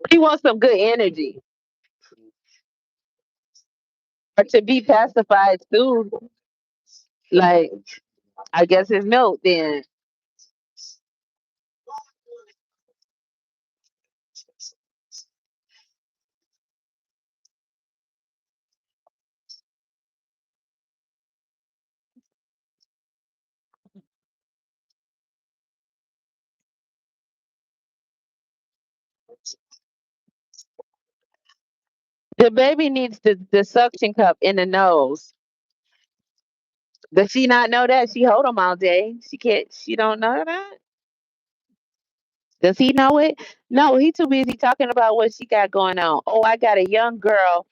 he wants some good energy or to be pacified through, like I guess his milk. Then the baby needs the suction cup in the nose. Does she not know that? She hold him all day. She can't. She don't know that. Does he know it? No, he too busy talking about what she got going on. Oh, I got a young girl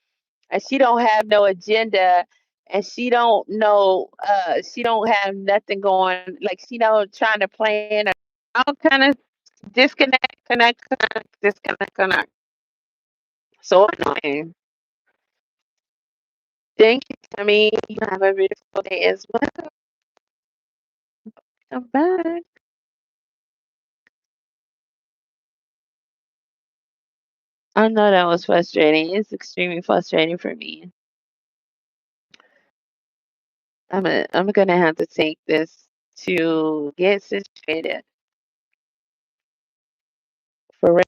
and she don't have no agenda and she don't have nothing going, like she know trying to plan or all kind of disconnect, connect, disconnect, connect. So annoying. Thank you, Tammy. You have a beautiful day as well. Come back. I know that was frustrating. It's extremely frustrating for me. I'm gonna have to take this to get situated for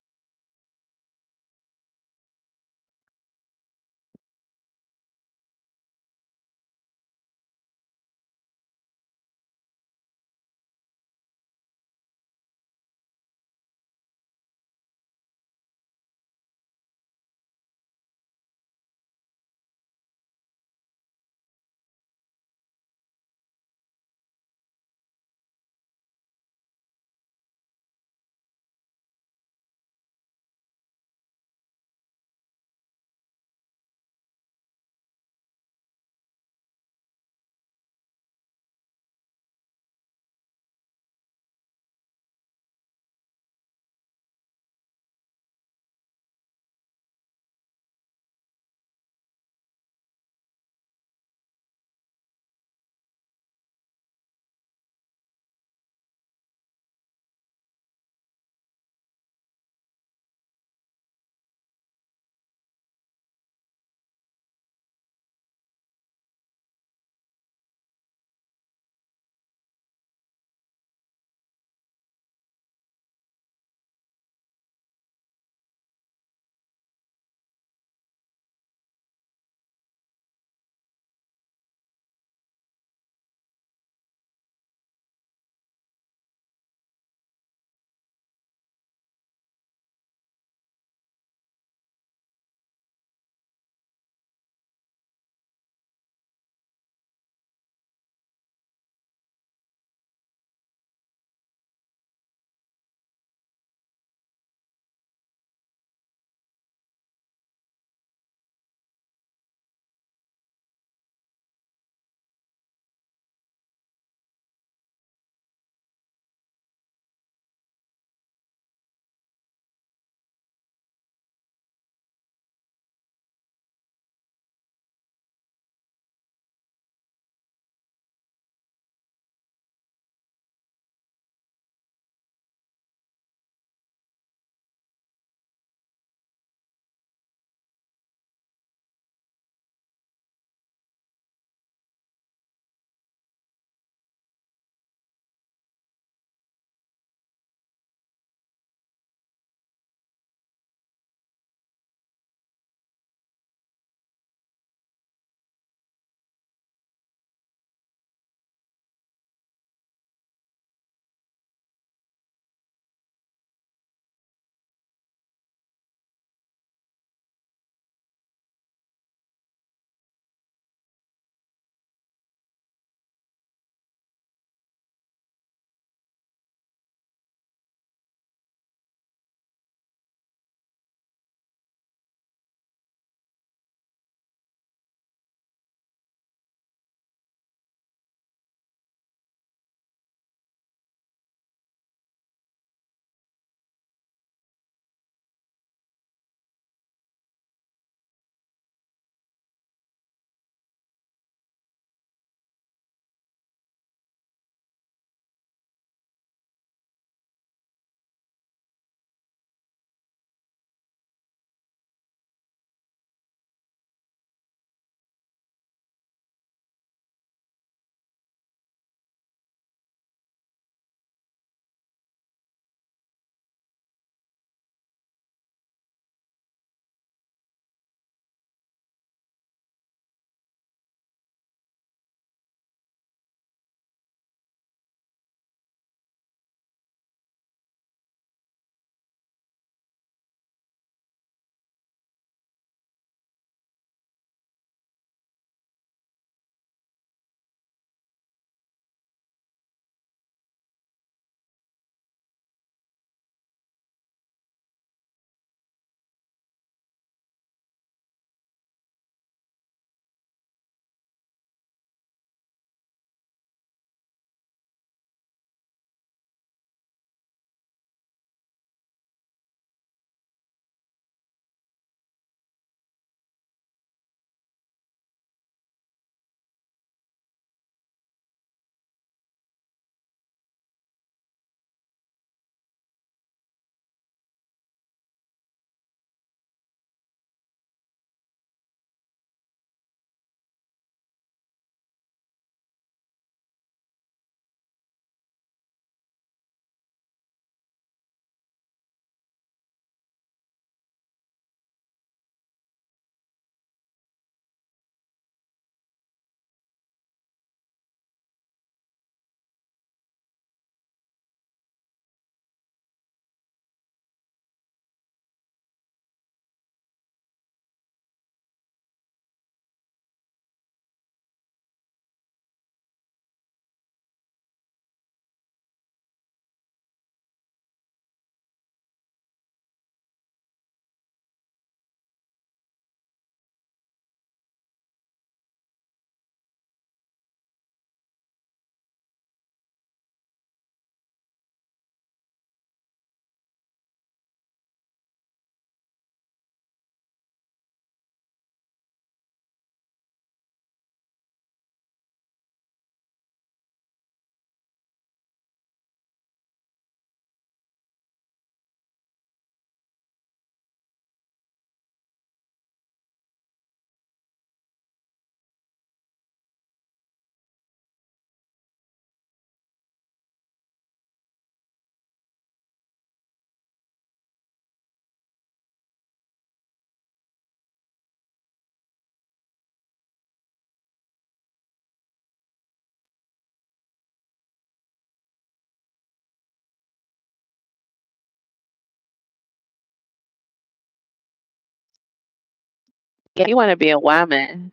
Yeah, you want to be a woman.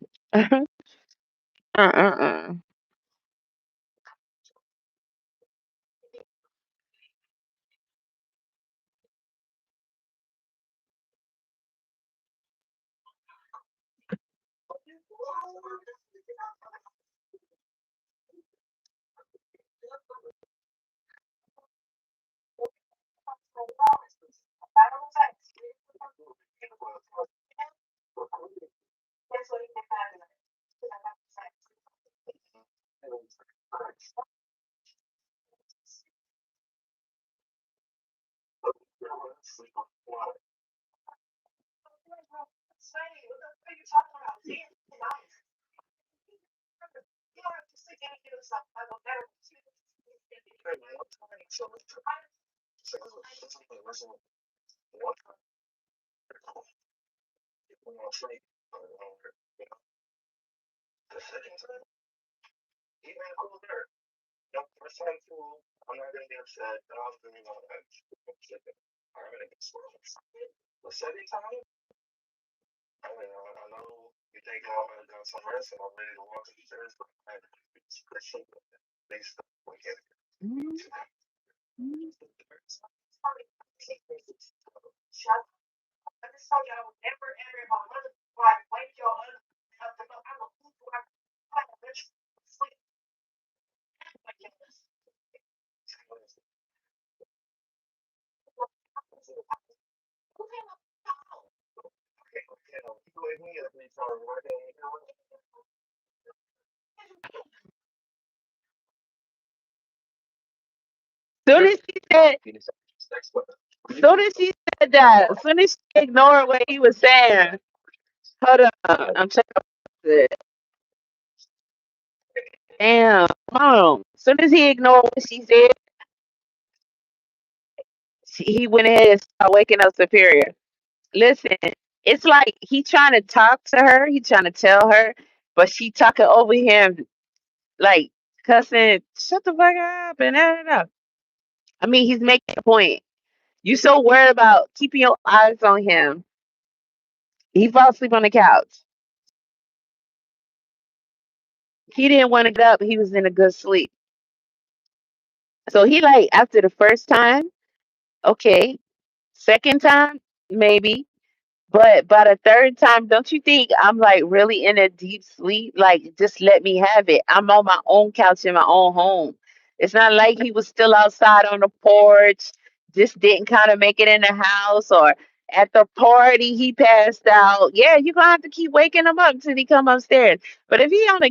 Uh-uh. Soon as she said, soon as she said that, soon as she ignored what he was saying, hold on, I'm checking it. Damn, come on. Soon as he ignored what she said, he went ahead and started waking up Superior. Listen, it's like he trying to talk to her, he trying to tell her, but she talking over him, like cussing, shut the fuck up, and da, da, da. I mean, he's making a point. You so worried about keeping your eyes on him. He fell asleep on the couch. He didn't want to get up. He was in a good sleep. So he like after the first time, okay. Second time, maybe. But by the third time, don't you think I'm like really in a deep sleep? Like, just let me have it. I'm on my own couch in my own home. It's not like he was still outside on the porch, just didn't kind of make it in the house or at the party he passed out. Yeah, you're gonna have to keep waking him up till he come upstairs. But if he on the